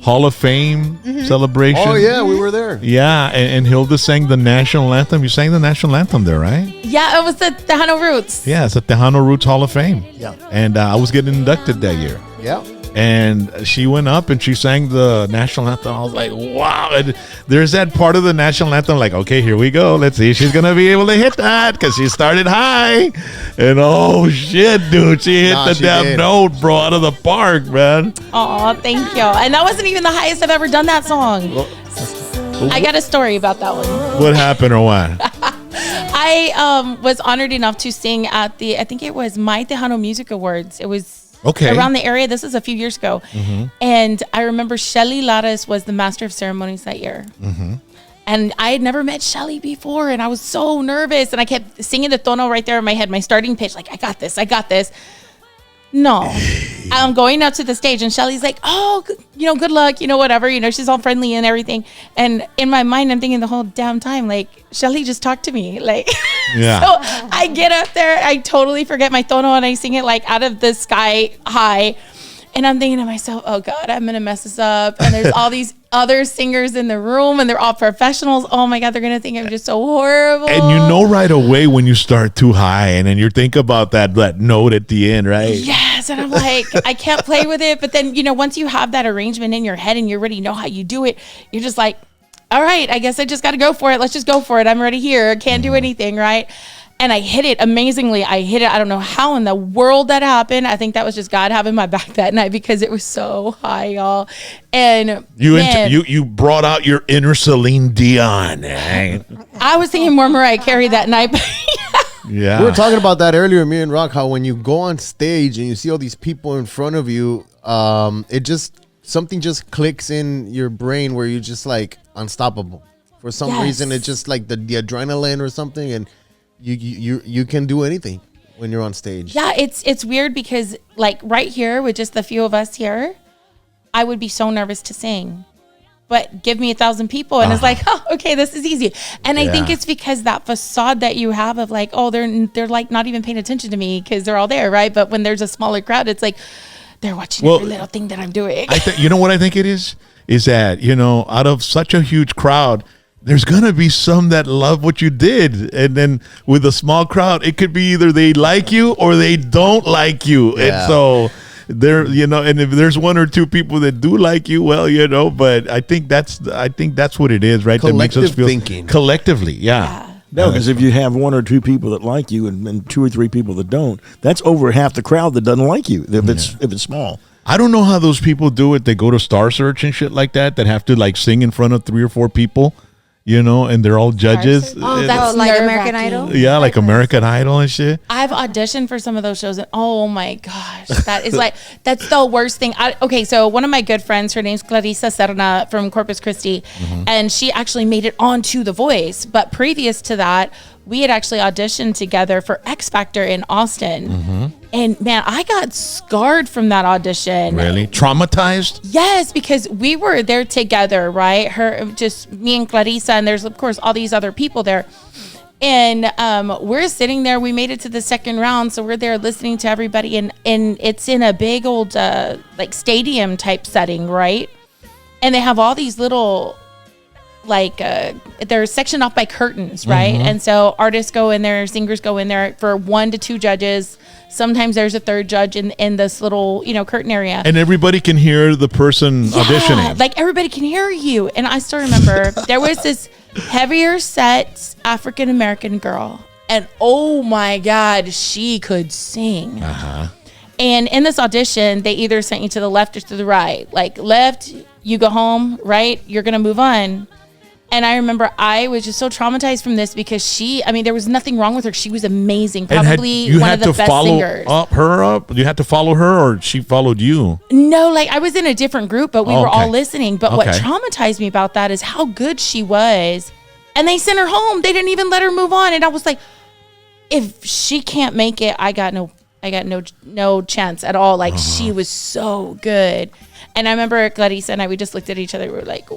S1: Hall of Fame celebration.
S5: Oh, yeah, we were there.
S1: Yeah, and Hilda sang the national anthem. You sang the national anthem there, right?
S4: Yeah, it was the Tejano Roots.
S1: Yeah, it's at Tejano Roots Hall of Fame.
S5: Yeah.
S1: And I was getting inducted that year.
S5: Yeah.
S1: And she went up and she sang the national anthem. I was like, wow. And there's that part of the national anthem, like, okay, here we go. Let's see if she's going to be able to hit that because she started high. And oh, shit, dude. She hit the damn
S5: did.
S1: note, bro, out of the park, man.
S4: Oh, thank you. And that wasn't even the highest I've ever done that song. I got a story about that one.
S1: What happened or what?
S4: I was honored enough to sing at I think it was My Tejano Music Awards. It was
S1: Okay.
S4: around the area. This was a few years ago. And I remember Shelly Laras was the master of ceremonies that year. And I had never met Shelly before. And I was so nervous. And I kept singing the tono right there in my head, my starting pitch. Like, I got this. No, I'm going out to the stage and Shelly's like, oh, good luck, whatever, she's all friendly and everything. And in my mind, I'm thinking the whole damn time, like, Shelly just talked to me. Like,
S1: Yeah.
S4: So I get up there, I totally forget my tono and I sing it like out of the sky high. And I'm thinking to myself, oh God, I'm going to mess this up. And there's all these other singers in the room and they're all professionals. Oh my God, they're going to think I'm just so horrible.
S1: And you know right away when you start too high and then you think about that note at the end, right?
S4: Yes. And I'm like, I can't play with it. But then, once you have that arrangement in your head and you already know how you do it, you're just like, all right, I guess I just got to go for it. Let's just go for it. I'm already here. Can't do anything, right? And I hit it amazingly. I hit it. I don't know how in the world that happened. I think that was just God having my back that night because it was so high, y'all. And
S1: you brought out your inner Celine Dion. Eh?
S4: I was thinking more Mariah Carey that night. But
S1: yeah.
S5: We were talking about that earlier, me and Rock, how when you go on stage and you see all these people in front of you, something just clicks in your brain where you're just like unstoppable. For some reason, it's just like the adrenaline or something, and you can do anything when you're on stage.
S4: Yeah, it's weird because like right here with just the few of us here, I would be so nervous to sing. But give me 1,000 people and it's like, oh, okay, this is easy. And I think it's because that facade that you have of like, oh, they're like not even paying attention to me because they're all there, right? But when there's a smaller crowd, it's like they're watching every little thing that I'm doing.
S1: You know what I think it is? Is that, out of such a huge crowd, there's going to be some that love what you did. And then with a small crowd, it could be either they like you or they don't like you. Yeah. And so there, and if there's one or two people that do like you, well, but I think that's what it is, right?
S5: Collective
S1: that makes us feel
S5: thinking.
S1: Collectively. Yeah.
S3: No, because if you have one or two people that like you and two or three people that don't, that's over half the crowd that doesn't like you if it's small.
S1: I don't know how those people do it. They go to Star Search and shit like that have to like sing in front of 3 or 4 people. And they're all judges.
S2: Oh, that's like American Idol?
S1: Yeah, like American Idol and shit.
S4: I've auditioned for some of those shows and oh my gosh, that is like, that's the worst thing. So one of my good friends, her name's Clarissa Serna from Corpus Christi, and she actually made it onto The Voice. But previous to that, we had actually auditioned together for X Factor in Austin. And man, I got scarred from that audition.
S1: Really? Traumatized?
S4: Yes, because we were there together, right? Just me and Clarissa, and there's of course all these other people there. And we're sitting there, we made it to the second round, so we're there listening to everybody, and it's in a big old like stadium type setting, right? And they have all these little they're sectioned off by curtains, right? And so artists go in there, singers go in there for 1 to 2 judges. Sometimes there's a third judge in this little, curtain area.
S1: And everybody can hear the person auditioning.
S4: Like everybody can hear you. And I still remember there was this heavier set African American girl. And oh my God, she could sing. And in this audition, they either sent you to the left or to the right. Like left, you go home, right? You're going to move on. And I remember I was just so traumatized from this because there was nothing wrong with her. She was amazing. Probably one of the best singers.
S1: You had to follow her or she followed you?
S4: No, I was in a different group, but we were all listening. But what traumatized me about that is how good she was. And they sent her home. They didn't even let her move on. And I was like, if she can't make it, I got no chance at all. She was so good. And I remember Clarissa and we just looked at each other. We were like,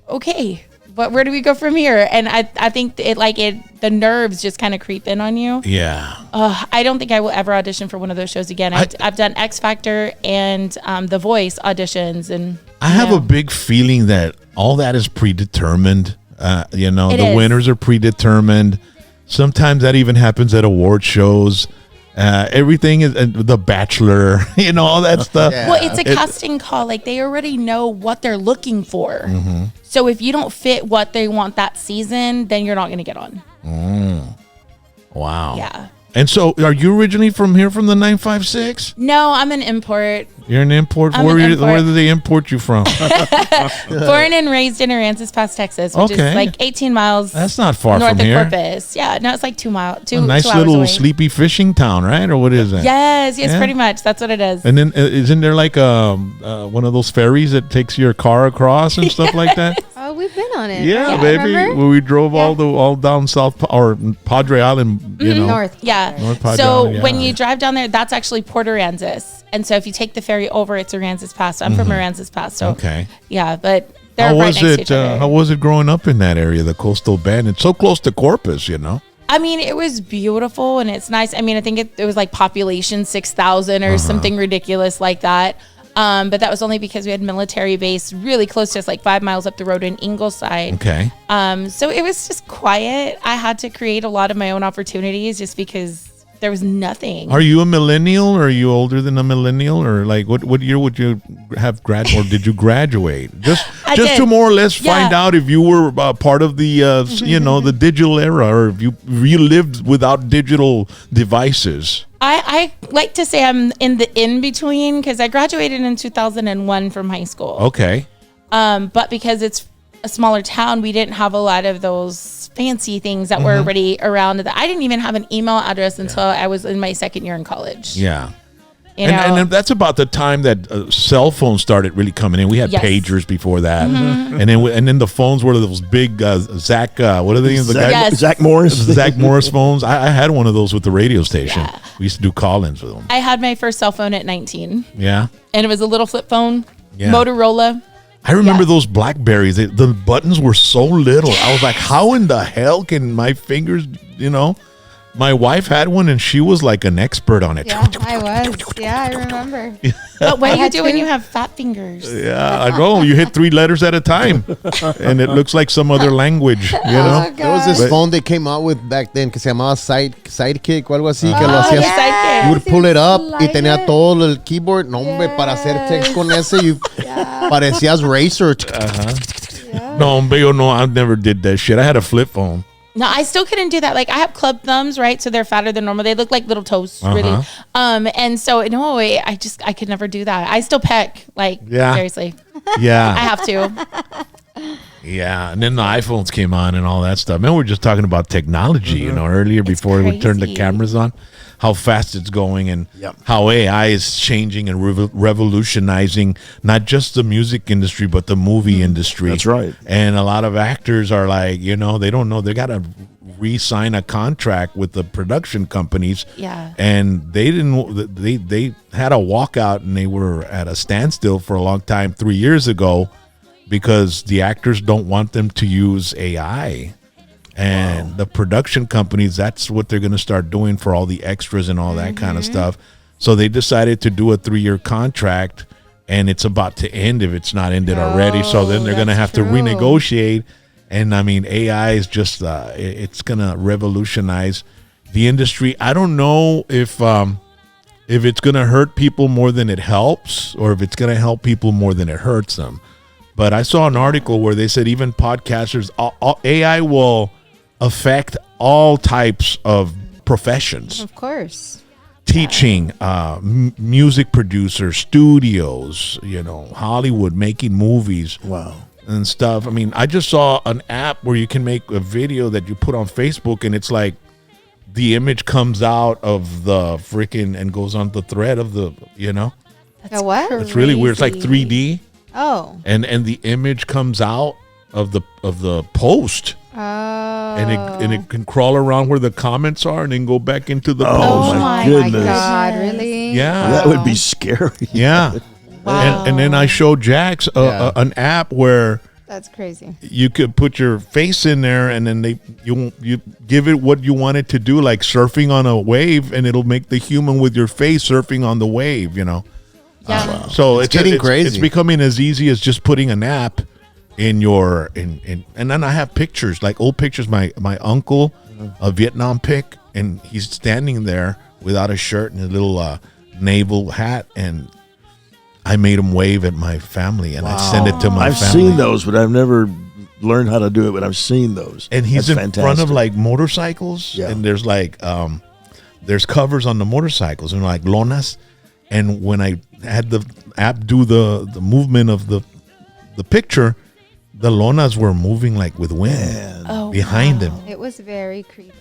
S4: okay. But where do we go from here? And I think the nerves just kind of creep in on you.
S1: Yeah.
S4: I don't think I will ever audition for one of those shows again. I've done X Factor and The Voice auditions, and
S1: I have a big feeling that all that is predetermined. The winners are predetermined. Sometimes that even happens at award shows. Everything is The Bachelor, all that stuff.
S4: Yeah. Well, it's a casting call. They already know what they're looking for. So if you don't fit what they want that season, then you're not going to get on.
S1: Wow.
S4: Yeah.
S1: And so, are you originally from here, from the 956?
S4: No, I'm an import.
S1: You're an import? Where did they import you from?
S4: Born and raised in Aransas Pass, Texas, which is 18 miles.
S1: That's not far
S4: north
S1: from here.
S4: Of Corpus. Yeah, no, it's 2 miles.
S1: A nice little
S4: away.
S1: sleepy fishing town, right? Or what is that?
S4: Yes, pretty much. That's what it is.
S1: And then isn't there one of those ferries that takes your car across and stuff like that?
S2: Oh, we've been on it.
S1: Yeah, baby. Where we drove all down South or Padre Island,
S2: North.
S4: Yeah.
S1: North Padre
S4: So
S1: Island,
S4: when you drive down there, that's actually Port Aransas. And so if you take the ferry over, it's Aransas Pass. So I'm from Aransas Pass. So yeah, but they're right next to each other.
S1: How was it growing up in that area, the coastal bend? It's so close to Corpus,
S4: I mean, it was beautiful and it's nice. I mean, I think it was population 6,000 or something ridiculous like that. But that was only because we had military base really close to us, 5 miles up the road in Ingleside.
S1: Okay.
S4: So it was just quiet. I had to create a lot of my own opportunities just because There was nothing.
S1: Are you a millennial, or are you older than a millennial, or like what year would you have or did you graduate? Just
S4: did.
S1: to more or less find out if you were part of the the digital era, or if you lived without digital devices.
S4: I like to say I'm in the in between because I graduated in 2001 from high school.
S1: Okay.
S4: But because it's a smaller town, we didn't have a lot of those fancy things that were already around. I didn't even have an email address until I was in my second year in college.
S1: Yeah.
S4: You know?
S1: And that's about the time that cell phones started really coming in. We had pagers before that, and then the phones were those big Zach. What are they?
S3: Zach Morris.
S1: Zach Morris phones. I had one of those with the radio station. Yeah. We used to do call-ins with them.
S4: I had my first cell phone at 19.
S1: Yeah.
S4: And it was a little flip phone, Motorola.
S1: I remember those Blackberries. The buttons were so little. I was like, how in the hell can my fingers, My wife had one, and she was like an expert on it.
S2: Yeah, I was. Yeah, I remember.
S4: But what do you do when you have fat fingers?
S1: Yeah, I know. You hit 3 letters at a time, and it looks like some other language,
S2: Oh,
S5: There was this phone they came out with back then que se llamaba Sidekick o algo así, que lo hacías.
S4: Sidekick.
S5: You would pull it up y
S2: Like
S5: tenía
S2: it.
S5: todo el keyboard. No, hombre, para hacer text con ese, parecías Racer.
S1: No, hombre, no, I never did that shit. I had a flip phone.
S4: No, I still couldn't do that. Like I have club thumbs, right? So they're fatter than normal. They look like little toes, really. And so no, I could never do that. I still peck, like seriously.
S1: Yeah,
S4: I have to.
S1: Yeah, and then the iPhones came on and all that stuff. Man, we were just talking about technology, earlier before we turned the cameras on, how fast it's going and how AI is changing and revolutionizing not just the music industry but the movie industry.
S3: That's right.
S1: And a lot of actors are like, they don't know. They got to re-sign a contract with the production companies.
S4: Yeah.
S1: And they didn't. They had a walkout and they were at a standstill for a long time 3 years ago, because the actors don't want them to use AI. And the production companies, that's what they're going to start doing for all the extras and all that kind of stuff. So they decided to do a 3-year contract, and it's about to end if it's not ended already. So then they're going to have to renegotiate. And I mean, AI is just, it's going to revolutionize the industry. I don't know if it's going to hurt people more than it helps, or if it's going to help people more than it hurts them. But I saw an article where they said even podcasters, AI will affect all types of professions.
S2: Of course.
S1: Teaching, music producers, studios, Hollywood, making movies.
S3: Wow.
S1: And stuff. I mean, I just saw an app where you can make a video that you put on Facebook, and it's like the image comes out of the freaking and goes on the thread of the,
S2: A what?
S1: It's really weird. It's like 3D.
S2: Oh.
S1: And the image comes out of the post.
S2: Oh.
S1: And it can crawl around where the comments are and then go back into the post.
S3: Oh my goodness.
S2: God, really?
S1: Yeah.
S3: That would be scary.
S1: Yeah.
S4: Wow.
S1: And then I showed Jax an app where
S2: That's crazy.
S1: you could put your face in there, and then you give it what you want it to do, like surfing on a wave, and it'll make the human with your face surfing on the wave,
S4: Yeah.
S1: So it's
S5: getting crazy.
S1: It's becoming as easy as just putting an app in your and then I have pictures, like old pictures. My uncle, a Vietnam pic, and he's standing there without a shirt and a little naval hat, and I made him wave at my family, and I send it to my
S3: I've
S1: family.
S3: seen those, but I've never learned how to do it, but I've seen those.
S1: And he's
S3: That's
S1: in front
S3: fantastic.
S1: of like motorcycles,
S3: Yeah.
S1: and there's like there's covers on the motorcycles and like lonas. And when I had the app do the movement of the picture, the lonas were moving like with wind behind him.
S2: It was very creepy.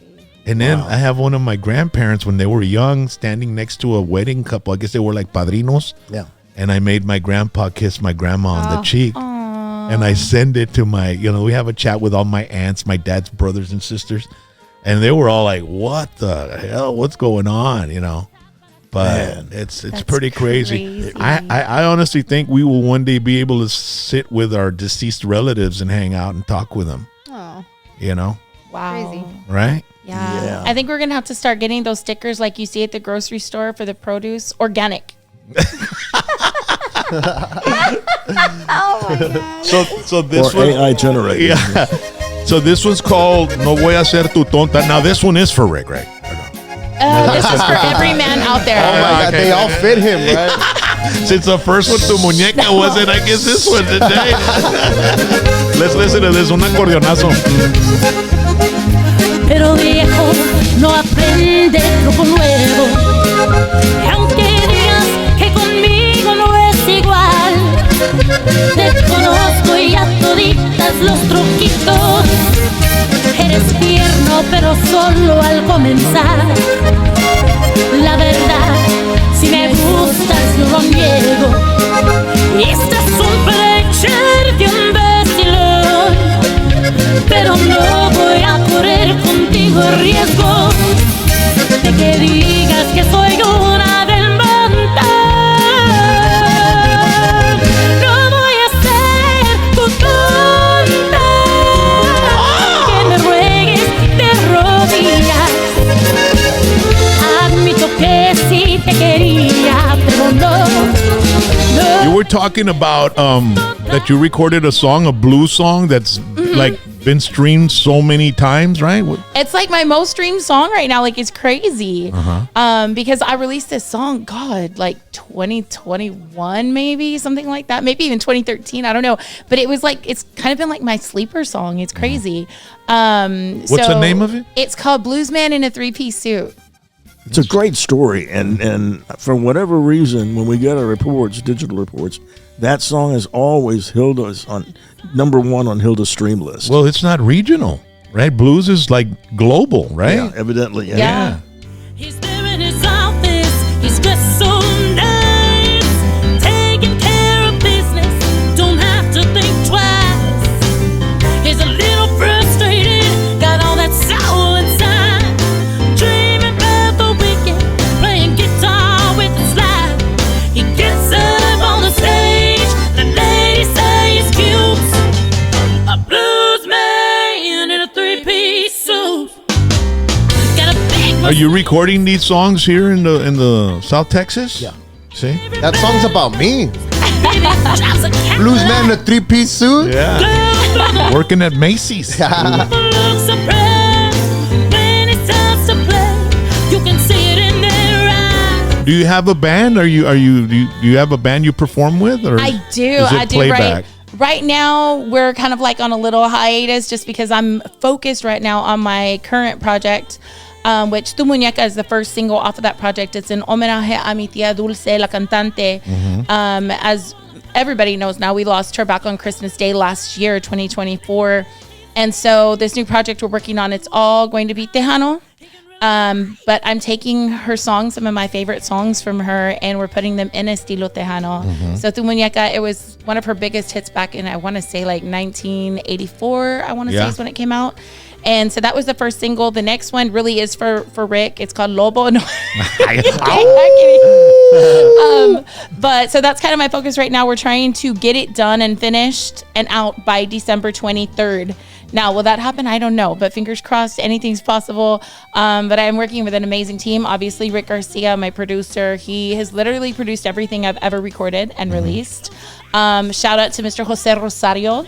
S1: And then I have one of my grandparents when they were young standing next to a wedding couple. I guess they were like padrinos.
S3: Yeah.
S1: And I made my grandpa kiss my grandma on the cheek. And I send it to my, we have a chat with all my aunts, my dad's brothers and sisters. And they were all like, what the hell? What's going on? But it's pretty crazy. I honestly think we will one day be able to sit with our deceased relatives and hang out and talk with them.
S2: Oh.
S4: Wow.
S2: Crazy.
S1: Right?
S4: Yeah. I think we're going to have to start getting those stickers like you see at the grocery store for the produce. Organic.
S2: Oh my God.
S1: So this
S3: Or
S1: one,
S3: AI generated.
S1: yeah. So this one's called No Voy a Ser Tu Tonta. Now this one is for Rick, right?
S4: This is for every man out there.
S5: Oh my God, they all fit him, right?
S1: Since the first one, tu muñeca wasn't, I guess this one today. Let's listen to this, un acordionazo.
S8: Pero viejo, no aprende truco nuevo. Y aunque digas que conmigo no es igual, te conozco y a toditas los truquitos. Eres tierno, pero solo al comenzar. La verdad, si me gustas, no lo niego. Este es un plecher de un vacilón, pero no voy a correr contigo el riesgo de que digas que soy una del montón. No voy a ser tu tonta, que me ruegues de rodillas. Admito que sí te quería, pero no.
S1: You were talking about that you recorded a song, a blues song that's like been streamed so many times, right?
S4: It's like my most streamed song right now. Like, it's crazy. Because I released this song, God, like 2021, maybe something like that. Maybe even 2013. I don't know. But it was like, it's kind of been like my sleeper song. It's crazy.
S1: What's the name of it?
S4: It's called Blues Man in a 3-Piece Suit.
S3: It's a great story, and for whatever reason, when we get our reports, digital reports, that song is always Hilda's on number one on Hilda's stream list.
S1: Well, it's not regional, right? Blues is like global, right?
S3: Yeah, evidently.
S4: Yeah.
S8: He's there in his office, he's dressed so nice, taking care of business, don't have to think twice. He's a little frustrated, got all that soul inside, dreaming about the weekend, playing guitar with his life. He gets up on the stage, the ladies say he's cute, a blues man in a 3-piece suit. Got a big
S1: Are you recording these songs here in the South Texas?
S5: Yeah.
S1: See?
S5: That song's about me.
S8: baby drives a cat.
S5: Blues man in a 3-piece suit.
S1: Yeah. Working at Macy's.
S8: Looks surprised when it starts to play. You can see it in their eyes.
S1: Do you have a band? Do you have a band you perform with? Or
S4: I do.
S1: is it
S4: I do.
S1: playback?
S4: Right now, we're kind of like on a little hiatus just because I'm focused right now on my current project, which Tu Muñeca is the first single off of that project. It's an homenaje a mi tía Dulce, la cantante. As everybody knows now, we lost her back on Christmas Day last year, 2024. And so this new project we're working on, it's all going to be Tejano. But I'm taking her songs, some of my favorite songs from her, and we're putting them in estilo Tejano. So Tu Muñeca, it was one of her biggest hits back in, I want to say like 1984, I want to say is when it came out. And so that was the first single. The next one really is for Rick. It's called Lobo. No. But so that's kind of my focus right now. We're trying to get it done and finished and out by December 23rd. Now, will that happen? I don't know, but fingers crossed, anything's possible. But I'm working with an amazing team. Obviously, Rick Garcia, my producer, he has literally produced everything I've ever recorded and released. Shout out to Mr. Jose Rosario.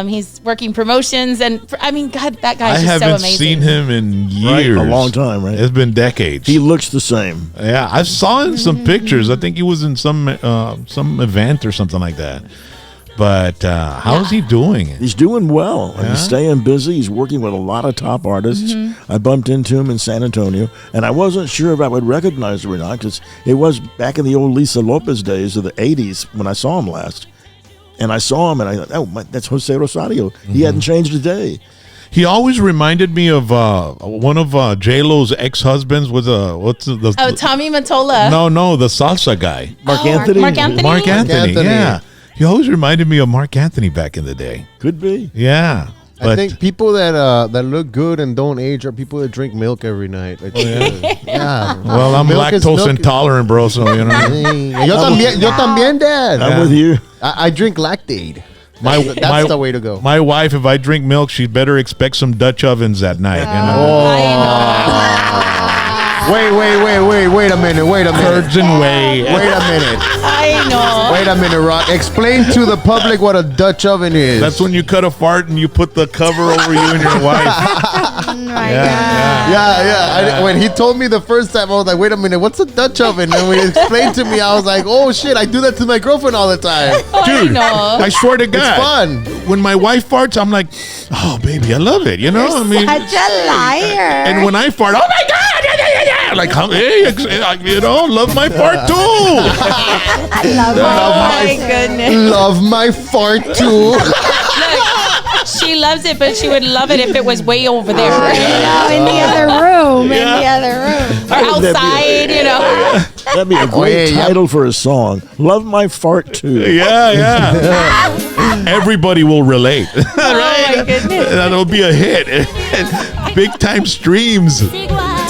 S4: He's working promotions, and I mean, God, that guy's just so amazing.
S1: I haven't seen him in years.
S3: Right, a long time, right?
S1: It's been decades.
S3: He looks the same.
S1: Yeah, I saw in some pictures. I think he was in some event or something like that. But how is he doing?
S3: He's doing well. And he's staying busy. He's working with a lot of top artists. I bumped into him in San Antonio, and I wasn't sure if I would recognize him or not because it was back in the old Lisa Lopez days of the 80s when I saw him last. And I saw him, and I thought, oh, that's Jose Rosario. He hadn't changed a day.
S1: He always reminded me of one of J-Lo's ex-husbands was
S4: Tommy Mottola.
S1: No, the salsa guy.
S3: Mark Anthony?
S4: Mark Anthony?
S1: Mark Anthony,
S5: Anthony.
S1: yeah. He always reminded me of Mark Anthony back in the day.
S3: Could be.
S1: Yeah.
S5: I think people that look good and don't age are people that drink milk every night. Like, yeah.
S1: Well, I'm
S5: Milk is
S1: lactose
S5: milk.
S1: intolerant, bro, so you know.
S5: Yo también, Dad.
S3: I'm with you.
S5: I drink Lactaid. That's the way to go.
S1: My wife, if I drink milk, she better expect some Dutch ovens at night. You know?
S5: Wait a minute.
S1: Curds and whey.
S5: Wait a minute.
S4: I know.
S5: Wait a minute, Rock. Explain to the public what a Dutch oven is.
S1: That's when you cut a fart and you put the cover over you and your wife.
S2: Oh my
S1: Yeah,
S2: God.
S5: Yeah. When he told me the first time, I was like, wait a minute, what's a Dutch oven? And when he explained to me, I was like, oh shit, I do that to my girlfriend all the time.
S1: Dude, I swear to God.
S5: It's fun.
S1: When my wife farts, I'm like, oh, baby, I love it. You know? I mean,
S2: Such a liar.
S1: and when I fart, oh my God. Yeah. Like, hey, you know, love my fart too.
S4: My goodness.
S5: Love my fart too.
S4: Look, she loves it, but she would love it if it was way over there.
S2: in the other room. In the other room.
S4: Or outside, you know.
S3: That'd be a great title for a song. Love my fart too.
S1: Yeah. Everybody will relate.
S4: Oh my goodness.
S1: That'll be a hit. Big time streams.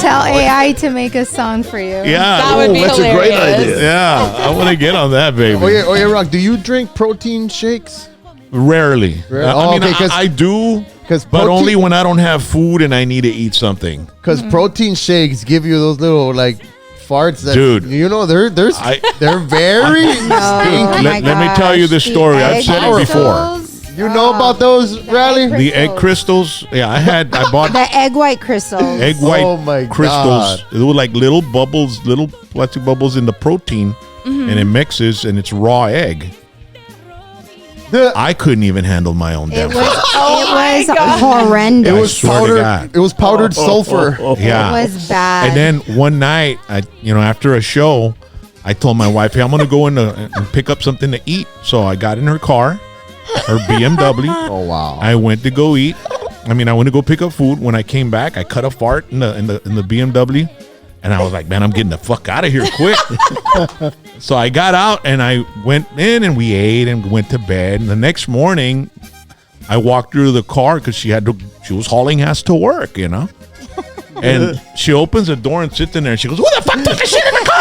S2: Tell AI to make a song for you.
S1: Yeah.
S4: That would be
S3: that's
S4: hilarious.
S3: a great idea.
S1: Yeah. I want to get on that, baby.
S5: Oh yeah, Rock. Do you drink protein shakes?
S1: Rarely.
S5: Oh,
S1: I mean,
S5: okay,
S1: I do,
S5: 'cause
S1: but
S5: protein-
S1: only when I don't have food and I need to eat something.
S5: Because protein shakes give you those little like farts that
S1: Dude.
S5: you know they're very stinky.
S1: Let me tell you this story. I've said it before.
S5: You know about those, Riley?
S1: The egg crystals. Yeah, I bought
S2: The egg white crystals.
S1: egg white
S5: Oh my
S1: crystals.
S5: God.
S1: They were like little bubbles, little plastic bubbles in the protein, and it mixes, and it's raw egg. I couldn't even handle my own damn.
S2: It was horrendous.
S5: It
S1: I
S5: was
S1: swear to
S5: powdered.
S1: God.
S5: It was powdered sulfur.
S1: Yeah.
S2: It was bad.
S1: And then one night, after a show, I told my wife, "Hey, I'm gonna go in and pick up something to eat." So I got in her car, her BMW.
S5: Oh wow!
S1: I went to go eat. I went to go pick up food. When I came back, I cut a fart in the BMW, and I was like, "Man, I'm getting the fuck out of here quick." So I got out and I went in and we ate and went to bed. And the next morning, I walked through the car because she was hauling ass to work, And she opens the door and sits in there and she goes, "Who the fuck took the shit in the car?"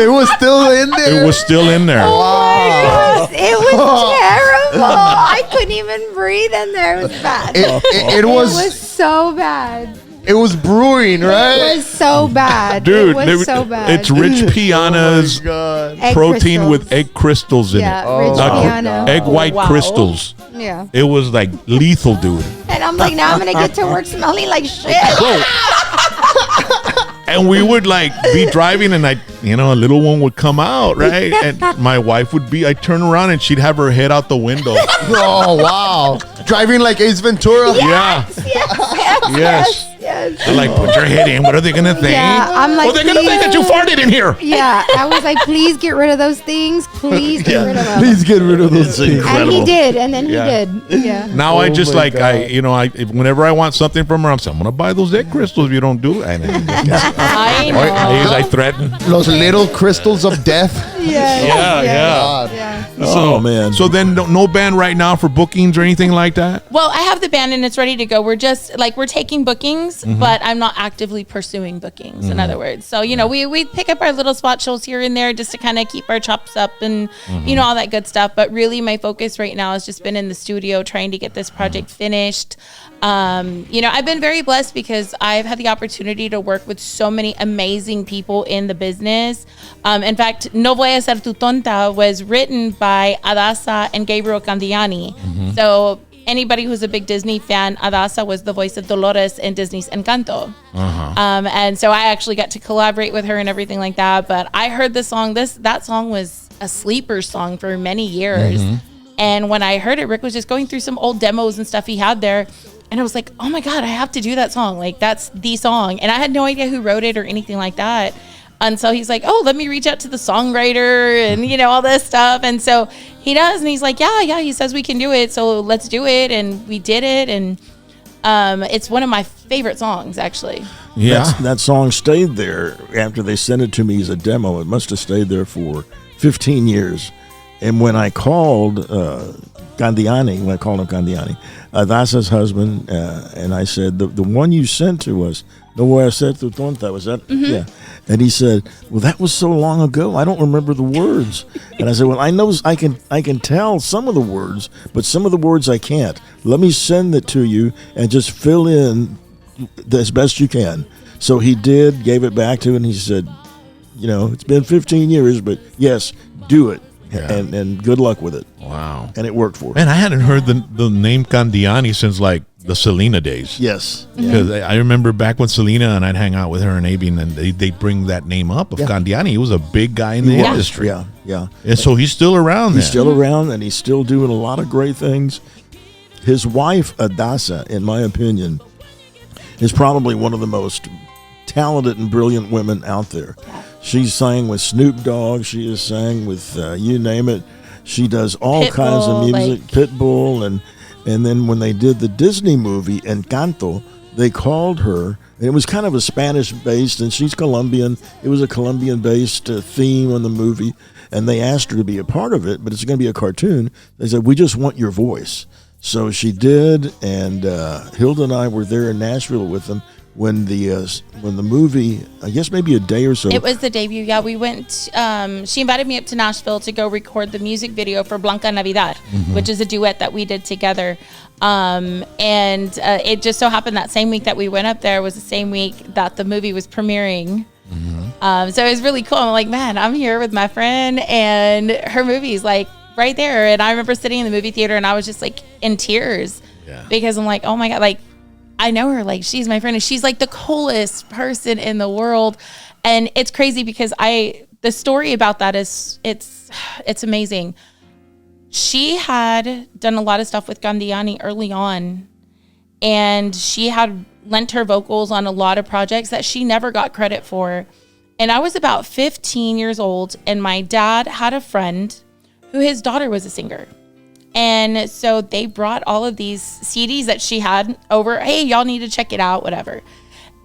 S5: It was still in there.
S1: It was still in there.
S2: Oh, it was terrible. I couldn't even breathe in there. It was bad.
S5: It was
S2: so bad.
S5: It was brewing, right?
S2: It was so bad.
S1: Dude,
S2: it was so bad.
S1: it's rich pianas,
S2: Egg
S1: protein
S2: crystals.
S1: with egg crystals in
S2: Yeah,
S1: it.
S2: rich piano.
S1: Egg white
S4: Wow.
S1: crystals.
S2: Yeah.
S1: It was like lethal, dude.
S2: And I'm like, now I'm going to get to work smelling like shit.
S1: Bro. And we would be driving and a little one would come out, right? And my wife I'd turn around and she'd have her head out the window.
S5: Oh wow! Driving like Ace Ventura.
S1: Yes. They're like, put your head in. What are they going to think?
S2: Yeah, I'm like,
S1: they're going to think that you farted in here.
S2: Yeah, I was like, please get rid of those things. Please get rid of them.
S5: Please get rid of those things.
S2: And he did, and then
S1: Yeah.
S2: he did. Yeah.
S1: Now I just
S5: my God.
S1: whenever I want something from her, I'm saying, I'm going to buy those egg crystals if you don't do it.
S4: I know.
S1: I threaten.
S5: Those little crystals of death.
S1: Yeah.
S3: Oh man.
S1: So then no band right now for bookings or anything like that?
S4: Well, I have the band and it's ready to go. We're just we're taking bookings, but I'm not actively pursuing bookings, in other words. So, we pick up our little spot shows here and there just to kind of keep our chops up and, all that good stuff. But really my focus right now has just been in the studio trying to get this project finished. I've been very blessed because I've had the opportunity to work with so many amazing people in the business. In fact, No Voy a Ser Tu Tonta was written by Odessa and Gabriel Candiani. So anybody who's a big Disney fan, Odessa was the voice of Dolores in Disney's Encanto. And so I actually got to collaborate with her and everything like that. But I heard the song, that song was a sleeper song for many years. And when I heard it, Rick was just going through some old demos and stuff he had there. And I was like, oh my God, I have to do that song. That's the song. And I had no idea who wrote it or anything like that. And so he's like, oh, let me reach out to the songwriter and, all this stuff. And so he does. And he's like, yeah, he says we can do it. So let's do it. And we did it. And it's one of my favorite songs, actually.
S1: Yeah.
S3: That song stayed there after they sent it to me as a demo. It must have stayed there for 15 years. And when I called Candiani, Dasa's husband, and I said, the one you sent to us, No Voy a Ser Tu Tonta, was that? Yeah. And he said, well, that was so long ago, I don't remember the words. And I said, well, I know I can tell some of the words, but some of the words I can't. Let me send it to you and just fill in as best you can. So he gave it back to him, and he said, it's been 15 years, but yes, do it.
S1: Yeah.
S3: And good luck with it.
S1: Wow.
S3: And it worked for him.
S1: Man, I hadn't heard the name Candiani since like the Selena days.
S3: Yes.
S1: Because I remember back when Selena and I'd hang out with her and Avian, and they'd bring that name up of Candiani. He was a big guy in the industry.
S3: Yeah.
S1: And so he's still around
S3: He's still around, and he's still doing a lot of great things. His wife, Odessa, in my opinion, is probably one of the most talented and brilliant women out there. She sang with Snoop Dogg. She has sang with you name it. She does all
S4: Pitbull,
S3: kinds of music. Pitbull, and then when they did the Disney movie Encanto, they called her, and it was kind of a Spanish-based, and she's Colombian. It was a Colombian-based theme on the movie, and they asked her to be a part of it, but it's going to be a cartoon. They said, we just want your voice. So she did, and Hilda and I were there in Nashville with them when the movie, I guess maybe a day or so.
S4: It was the debut. Yeah, we went. She invited me up to Nashville to go record the music video for Blanca Navidad, which is a duet that we did together. And it just so happened that same week that we went up there was the same week that the movie was premiering. So it was really cool. I'm like, man, I'm here with my friend, and her movie's like right there. And I remember sitting in the movie theater, and I was just like in tears because I'm like, oh my God, like, I know her, like she's my friend, and she's like the coolest person in the world. And it's crazy because the story about that is it's amazing. She had done a lot of stuff with Candiani early on, and she had lent her vocals on a lot of projects that she never got credit for. And I was about 15 years old, and my dad had a friend who his daughter was a singer. And so they brought all of these CDs that she had over. Hey, y'all need to check it out, whatever.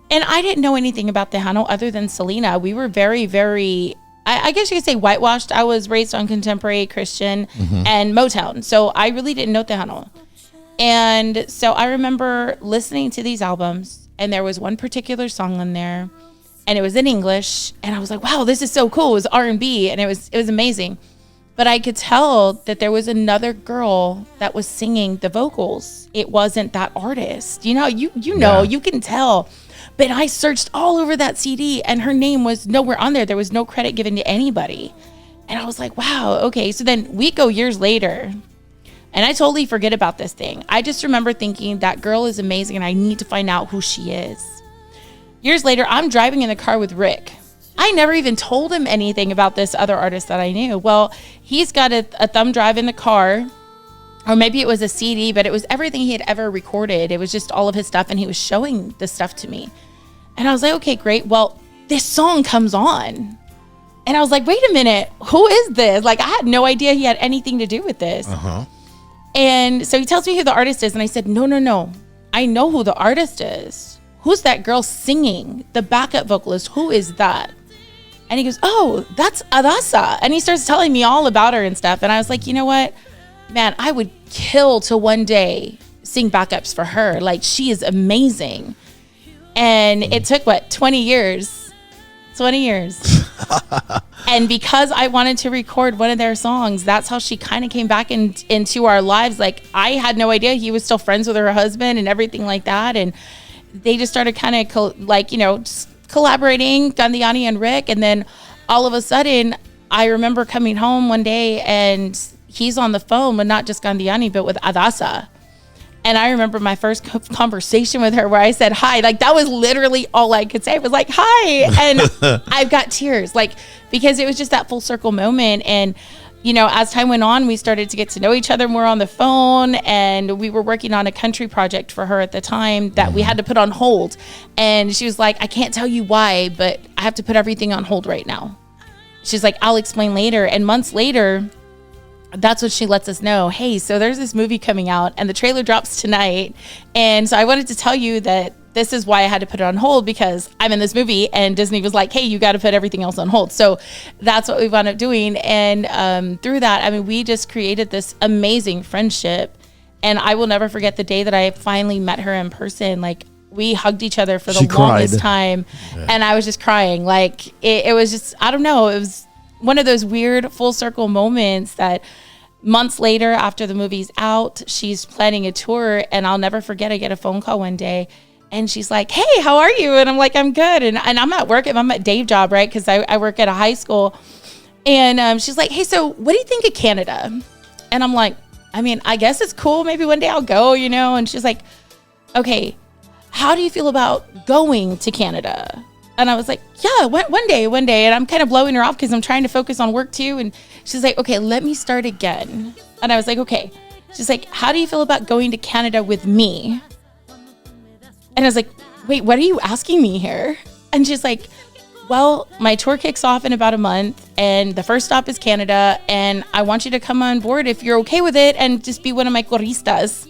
S4: And I didn't know anything about Tejano other than Selena. We were very, very, I guess you could say whitewashed. I was raised on contemporary Christian and Motown. So I really didn't know Tejano. And so I remember listening to these albums, and there was one particular song on there, and it was in English. And I was like, wow, this is so cool. It was R&B, and it was amazing. But I could tell that there was another girl that was singing the vocals. It wasn't that artist. You know, you can tell. But I searched all over that CD, and her name was nowhere on there. There was no credit given to anybody. And I was like, wow, okay. So then we go years later, and I totally forget about this thing. I just remember thinking that girl is amazing, and I need to find out who she is. Years later, I'm driving in the car with Rick. I never even told him anything about this other artist that I knew. Well, he's got a thumb drive in the car, or maybe it was a CD, but it was everything he had ever recorded. It was just all of his stuff, and he was showing the stuff to me. And I was like, okay, great. Well, this song comes on. And I was like, wait a minute, who is this? Like, I had no idea he had anything to do with this. And so he tells me who the artist is, and I said, no. I know who the artist is. Who's that girl singing? The backup vocalist, who is that? And he goes, oh, that's Odessa. And he starts telling me all about her and stuff. And I was like, you know what? Man, I would kill to one day sing backups for her. Like, she is amazing. And it took, 20 years? 20 years. And because I wanted to record one of their songs, that's how she kind of came back into our lives. Like, I had no idea he was still friends with her husband and everything like that. And they just started kind of just collaborating, Candiani and Rick. And then all of a sudden, I remember coming home one day, and he's on the phone with not just Candiani, but with Odessa. And I remember my first conversation with her where I said, hi. Like, that was literally all I could say. I was like, hi. And I've got tears, because it was just that full circle moment. And, as time went on, we started to get to know each other more on the phone. And we were working on a country project for her at the time that we had to put on hold. And she was like, I can't tell you why, but I have to put everything on hold right now. She's like, I'll explain later. And months later, that's what she lets us know. Hey, so there's this movie coming out, and the trailer drops tonight. And so I wanted to tell you that this is why I had to put it on hold, because I'm in this movie, and Disney was like, hey, you got to put everything else on hold. So that's what we wound up doing. And through that, we just created this amazing friendship. And I will never forget the day that I finally met her in person. Like, we hugged each other for the longest time. Yeah. And I was just crying. Like, it was just, I don't know. It was one of those weird full circle moments that months later, after the movie's out, she's planning a tour. And I'll never forget, I get a phone call one day, And she's like, hey, how are you? And I'm like, I'm good. And I'm at work. I'm at day job, right? Because I work at a high school. And she's like, hey, so what do you think of Canada? And I'm like, I mean, I guess it's cool. Maybe one day I'll go, you know? And she's like, okay, how do you feel about going to Canada? And I was like, yeah, one day. And I'm kind of blowing her off because I'm trying to focus on work too. And she's like, okay, let me start again. And I was like, okay. She's like, how do you feel about going to Canada with me? And I was like, wait, what are you asking me here? And she's like, well, my tour kicks off in about a month and the first stop is Canada. And I want you to come on board if you're okay with it and just be one of my choristas.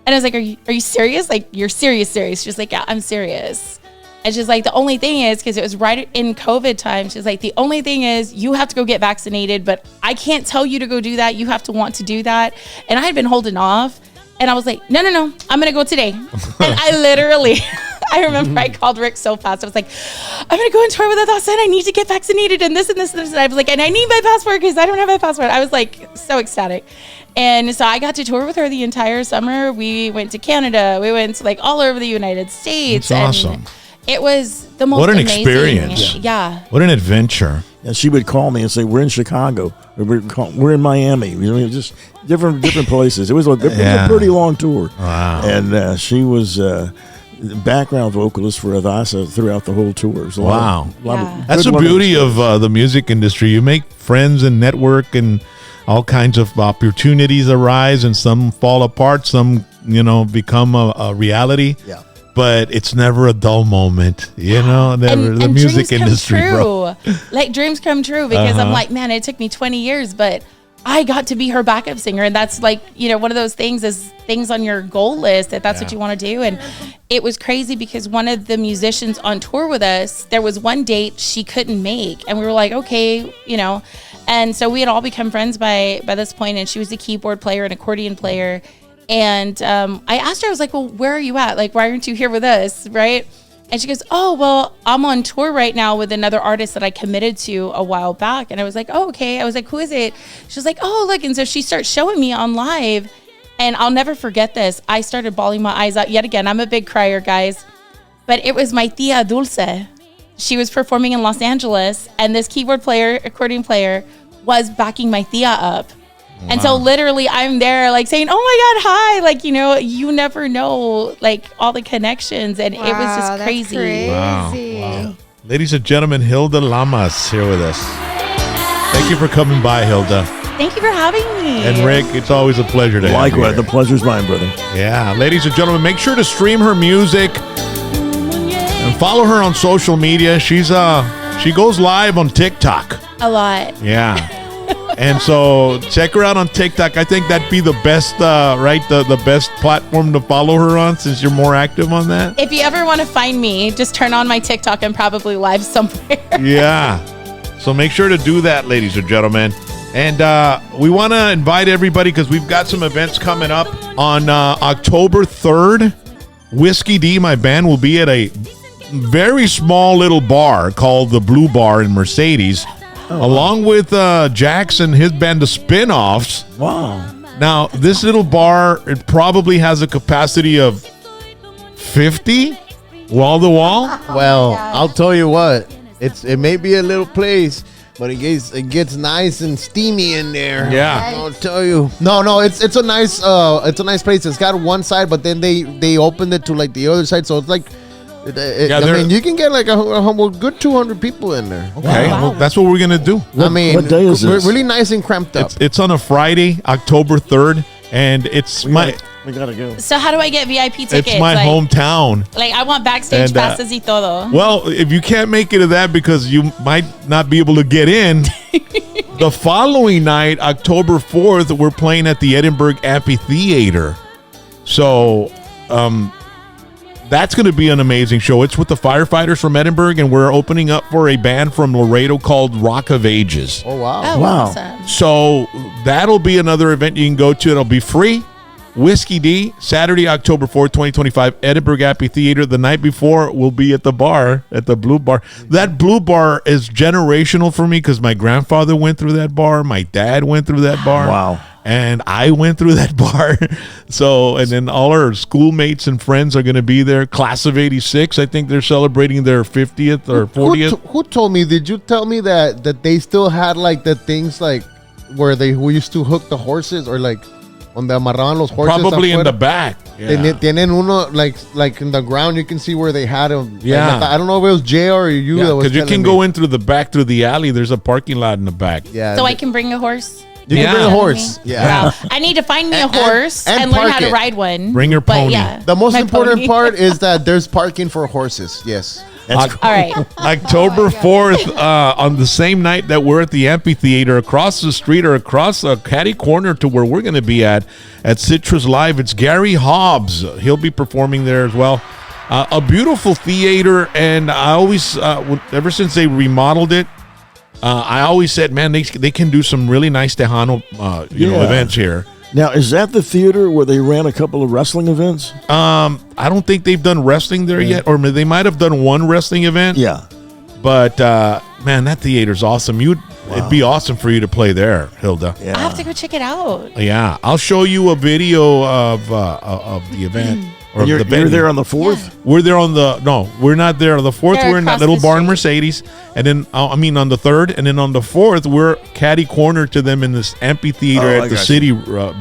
S4: And I was like, are you serious? Like, you're serious. She's like, yeah, I'm serious. And she's like, the only thing is, because it was right in COVID time, she's like, the only thing is you have to go get vaccinated, but I can't tell you to go do that. You have to want to do that. And I had been holding off. And I was like, no, I'm going to go today. And I literally, I remember I called Rick so fast. I was like, I'm going to go on tour with Odessa and I need to get vaccinated and this and this and this. And I was like, and I need my passport because I don't have my passport. I was like so ecstatic. And so I got to tour with her the entire summer. We went to Canada. We went to like all over the United States.
S1: That's awesome.
S4: It was the most amazing
S1: experience.
S4: Yeah.
S1: What an adventure.
S3: And she would call me and say, we're in Chicago. Or we're in Miami. You know, just different places. It was a pretty long tour.
S1: Wow.
S3: And she was background vocalist for Odessa throughout the whole tour.
S1: Wow. That's the
S3: good
S1: beauty of the music industry. You make friends and network and all kinds of opportunities arise and some fall apart. Some, become a reality.
S5: Yeah.
S1: But it's never a dull moment, never. The music industry, bro.
S4: Like dreams come true because I'm like, man, it took me 20 years, but I got to be her backup singer. And that's like, one of those things is things on your goal list that's what you want to do. And it was crazy because one of the musicians on tour with us, there was one date she couldn't make. And we were like, okay, and so we had all become friends by this point. And she was a keyboard player and accordion player. And I asked her, I was like, well, where are you at? Like, why aren't you here with us? Right. And she goes, oh, well, I'm on tour right now with another artist that I committed to a while back. And I was like, oh, okay. I was like, who is it? She was like, oh, look. And so she starts showing me on live. And I'll never forget this. I started bawling my eyes out yet again. I'm a big crier, guys. But it was my tia Dulce. She was performing in Los Angeles. And this keyboard player, accordion player, was backing my tia up. Wow. And so literally I'm there like saying, oh my God, hi. Like, you never know like all the connections. And it was just crazy.
S1: Wow. Ladies and gentlemen, Hilda Lamas here with us. Thank you for coming by, Hilda.
S4: Thank you for having me.
S1: And Rick, it's always a pleasure to have you.
S3: Likewise, the pleasure's mine, brother.
S1: Yeah. Ladies and gentlemen, make sure to stream her music and follow her on social media. She goes live on TikTok.
S4: A lot.
S1: Yeah. And so check her out on TikTok. I think that'd be the best, the best platform to follow her on since you're more active on that.
S4: If you ever want to find me, just turn on my TikTok. I'm probably live somewhere.
S1: Yeah. So make sure to do that, ladies and gentlemen. And we want to invite everybody because we've got some events coming up on October 3rd. Whiskey D, my band, will be at a very small little bar called the Blue Bar in Mercedes. Along with Jax and his band, the Spinoffs.
S3: Wow.
S1: Now, this little bar, it probably has a capacity of 50 wall to wall.
S5: Well, I'll tell you what. It may be a little place, but it gets nice and steamy in there.
S1: Yeah.
S5: I'll tell you. No, it's a nice place. It's got one side, but then they opened it to like the other side, so it's like you can get like a good 200 people in there.
S1: Okay, well, that's what we're gonna do.
S3: What day is this?
S5: Really nice and cramped up.
S1: It's on a Friday, October 3rd, and
S3: we gotta go.
S4: So how do I get VIP tickets?
S1: It's my hometown.
S4: Like I want backstage passes y todo.
S1: Well, if you can't make it to that because you might not be able to get in, the following night, October 4th, we're playing at the Edinburgh Amphitheater. So, that's going to be an amazing show. It's with the firefighters from Edinburgh, and we're opening up for a band from Laredo called Rock of Ages.
S5: Oh, wow.
S4: Oh,
S3: wow.
S4: Awesome.
S1: So that'll be another event you can go to. It'll be free. Whiskey D, Saturday, October 4th, 2025, Edinburgh Amphitheater. The night before, we'll be at the bar, at the Blue Bar. That Blue Bar is generational for me because my grandfather went through that bar. My dad went through that bar.
S3: Wow.
S1: And I went through that bar. So, and then all our schoolmates and friends are going to be there. Class of 86, I think they're celebrating their 50th or 40th.
S5: Who told me? Did you tell me that they still had like the things like where we used to hook the horses or like donde amarraban los horses?
S1: Probably in
S5: afuera?
S1: the back. Yeah.
S5: Tienen uno like in the ground. You can see where they had them.
S1: Yeah.
S5: Like, I don't know if it was Jay or you.
S1: Yeah, because you can go
S5: in.
S1: in through the back, through the alley. There's a parking lot in the back.
S5: Yeah.
S4: So I can bring a horse.
S5: You can bring a horse. Yeah.
S4: Wow. I need to find me a horse and learn
S5: park
S4: how to
S5: it.
S4: ride one.
S1: Bring your
S4: But
S1: pony.
S4: yeah,
S5: The most
S4: my
S5: important
S4: pony.
S5: part is that there's parking for horses. Yes.
S4: All right.
S1: October 4th, on the same night that we're at the amphitheater, across the street or across a catty corner to where we're going to be at Citrus Live, it's Gary Hobbs. He'll be performing there as well. A beautiful theater, and I always, ever since they remodeled it, I always said, man, they can do some really nice Tejano, events here.
S3: Now, is that the theater where they ran a couple of wrestling events?
S1: I don't think they've done wrestling there yet, or they might have done one wrestling event.
S3: Yeah.
S1: But man, that theater's awesome. It'd be awesome for you to play there, Hilda.
S3: Yeah.
S4: I have to go check it out.
S1: Yeah, I'll show you a video of the event. Or
S3: You're
S1: the venue.
S3: there on the 4th?
S1: We're there on the we're not there on the 4th.
S4: They're
S1: We're in that
S4: across
S1: little
S4: the
S1: barn
S4: street.
S1: Mercedes, and then on the 3rd, and then on the 4th, we're catty corner to them in this amphitheater
S3: I
S1: at the
S3: got
S1: city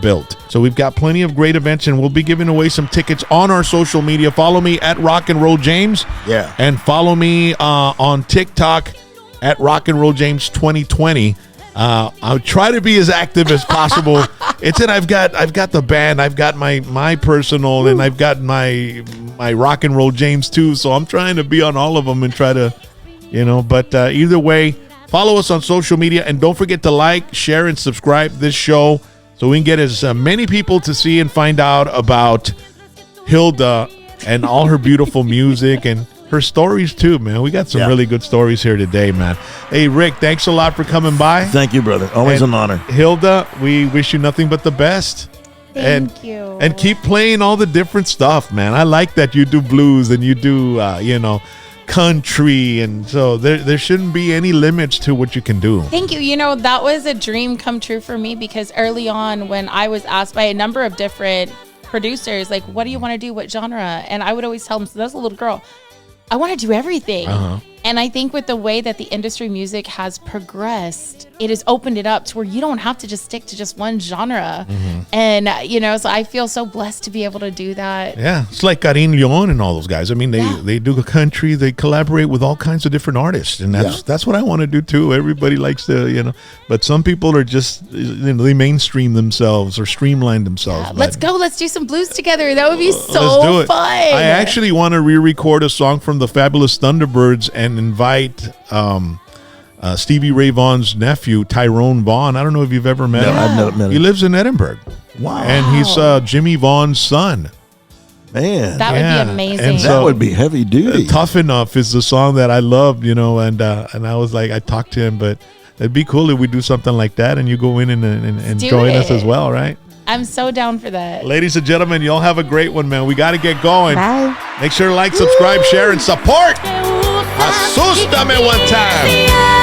S1: built. So we've got plenty of great events, and we'll be giving away some tickets on our social media. Follow me at Rock and Roll James,
S3: Yeah.
S1: and follow me on TikTok at Rock and Roll James 2020. I'll try to be as active as possible. It's I've got the band, I've got my personal, and I've got my Rock and Roll James too. So I'm trying to be on all of them and try to, But either way, follow us on social media, and don't forget to like, share, and subscribe this show so we can get as many people to see and find out about Hilda and all her beautiful music and her stories too, man. We got some really good stories here today, man. Hey, Rick, thanks a lot for coming by.
S3: Thank you, brother. Always
S1: And
S3: an honor.
S1: Hilda, we wish you nothing but the best.
S4: Thank you.
S1: And keep playing all the different stuff, man. I like that you do blues and you do, country. And so there shouldn't be any limits to what you can do.
S4: Thank you. That was a dream come true for me, because early on when I was asked by a number of different producers, like, what do you want to do? What genre? And I would always tell them, so that's a little girl, I want to do everything. And I think with the way that the industry music has progressed, it has opened it up to where you don't have to just stick to just one genre. And, so I feel so blessed to be able to do that.
S1: Yeah, it's like Karim Leon and all those guys. I mean, they do country. They collaborate with all kinds of different artists, and that's what I want to do too. Everybody likes to, but some people are just, they mainstream themselves or streamline themselves.
S4: Let's go. Let's do some blues together. That would be
S1: Let's do
S4: so
S1: it.
S4: fun.
S1: I actually want to re-record a song from the Fabulous Thunderbirds and invite Stevie Ray Vaughan's nephew, Tyrone Vaughn. I don't know if you've ever met him.
S3: I've never met him.
S1: He lives in Edinburgh.
S3: Wow.
S1: And he's Jimmy Vaughn's son.
S3: Man.
S4: That would be amazing.
S1: And
S3: That would be heavy duty.
S1: Tough Enough is the song that I love, and I was like, I talked to him, but it'd be cool if we do something like that and you go in and
S4: do
S1: join us
S4: it.
S1: as well, right?
S4: I'm so down for that.
S1: Ladies and gentlemen, y'all have a great one, man. We got to get going.
S2: Bye.
S1: Make sure to like, subscribe, share, and support. Asústame one time.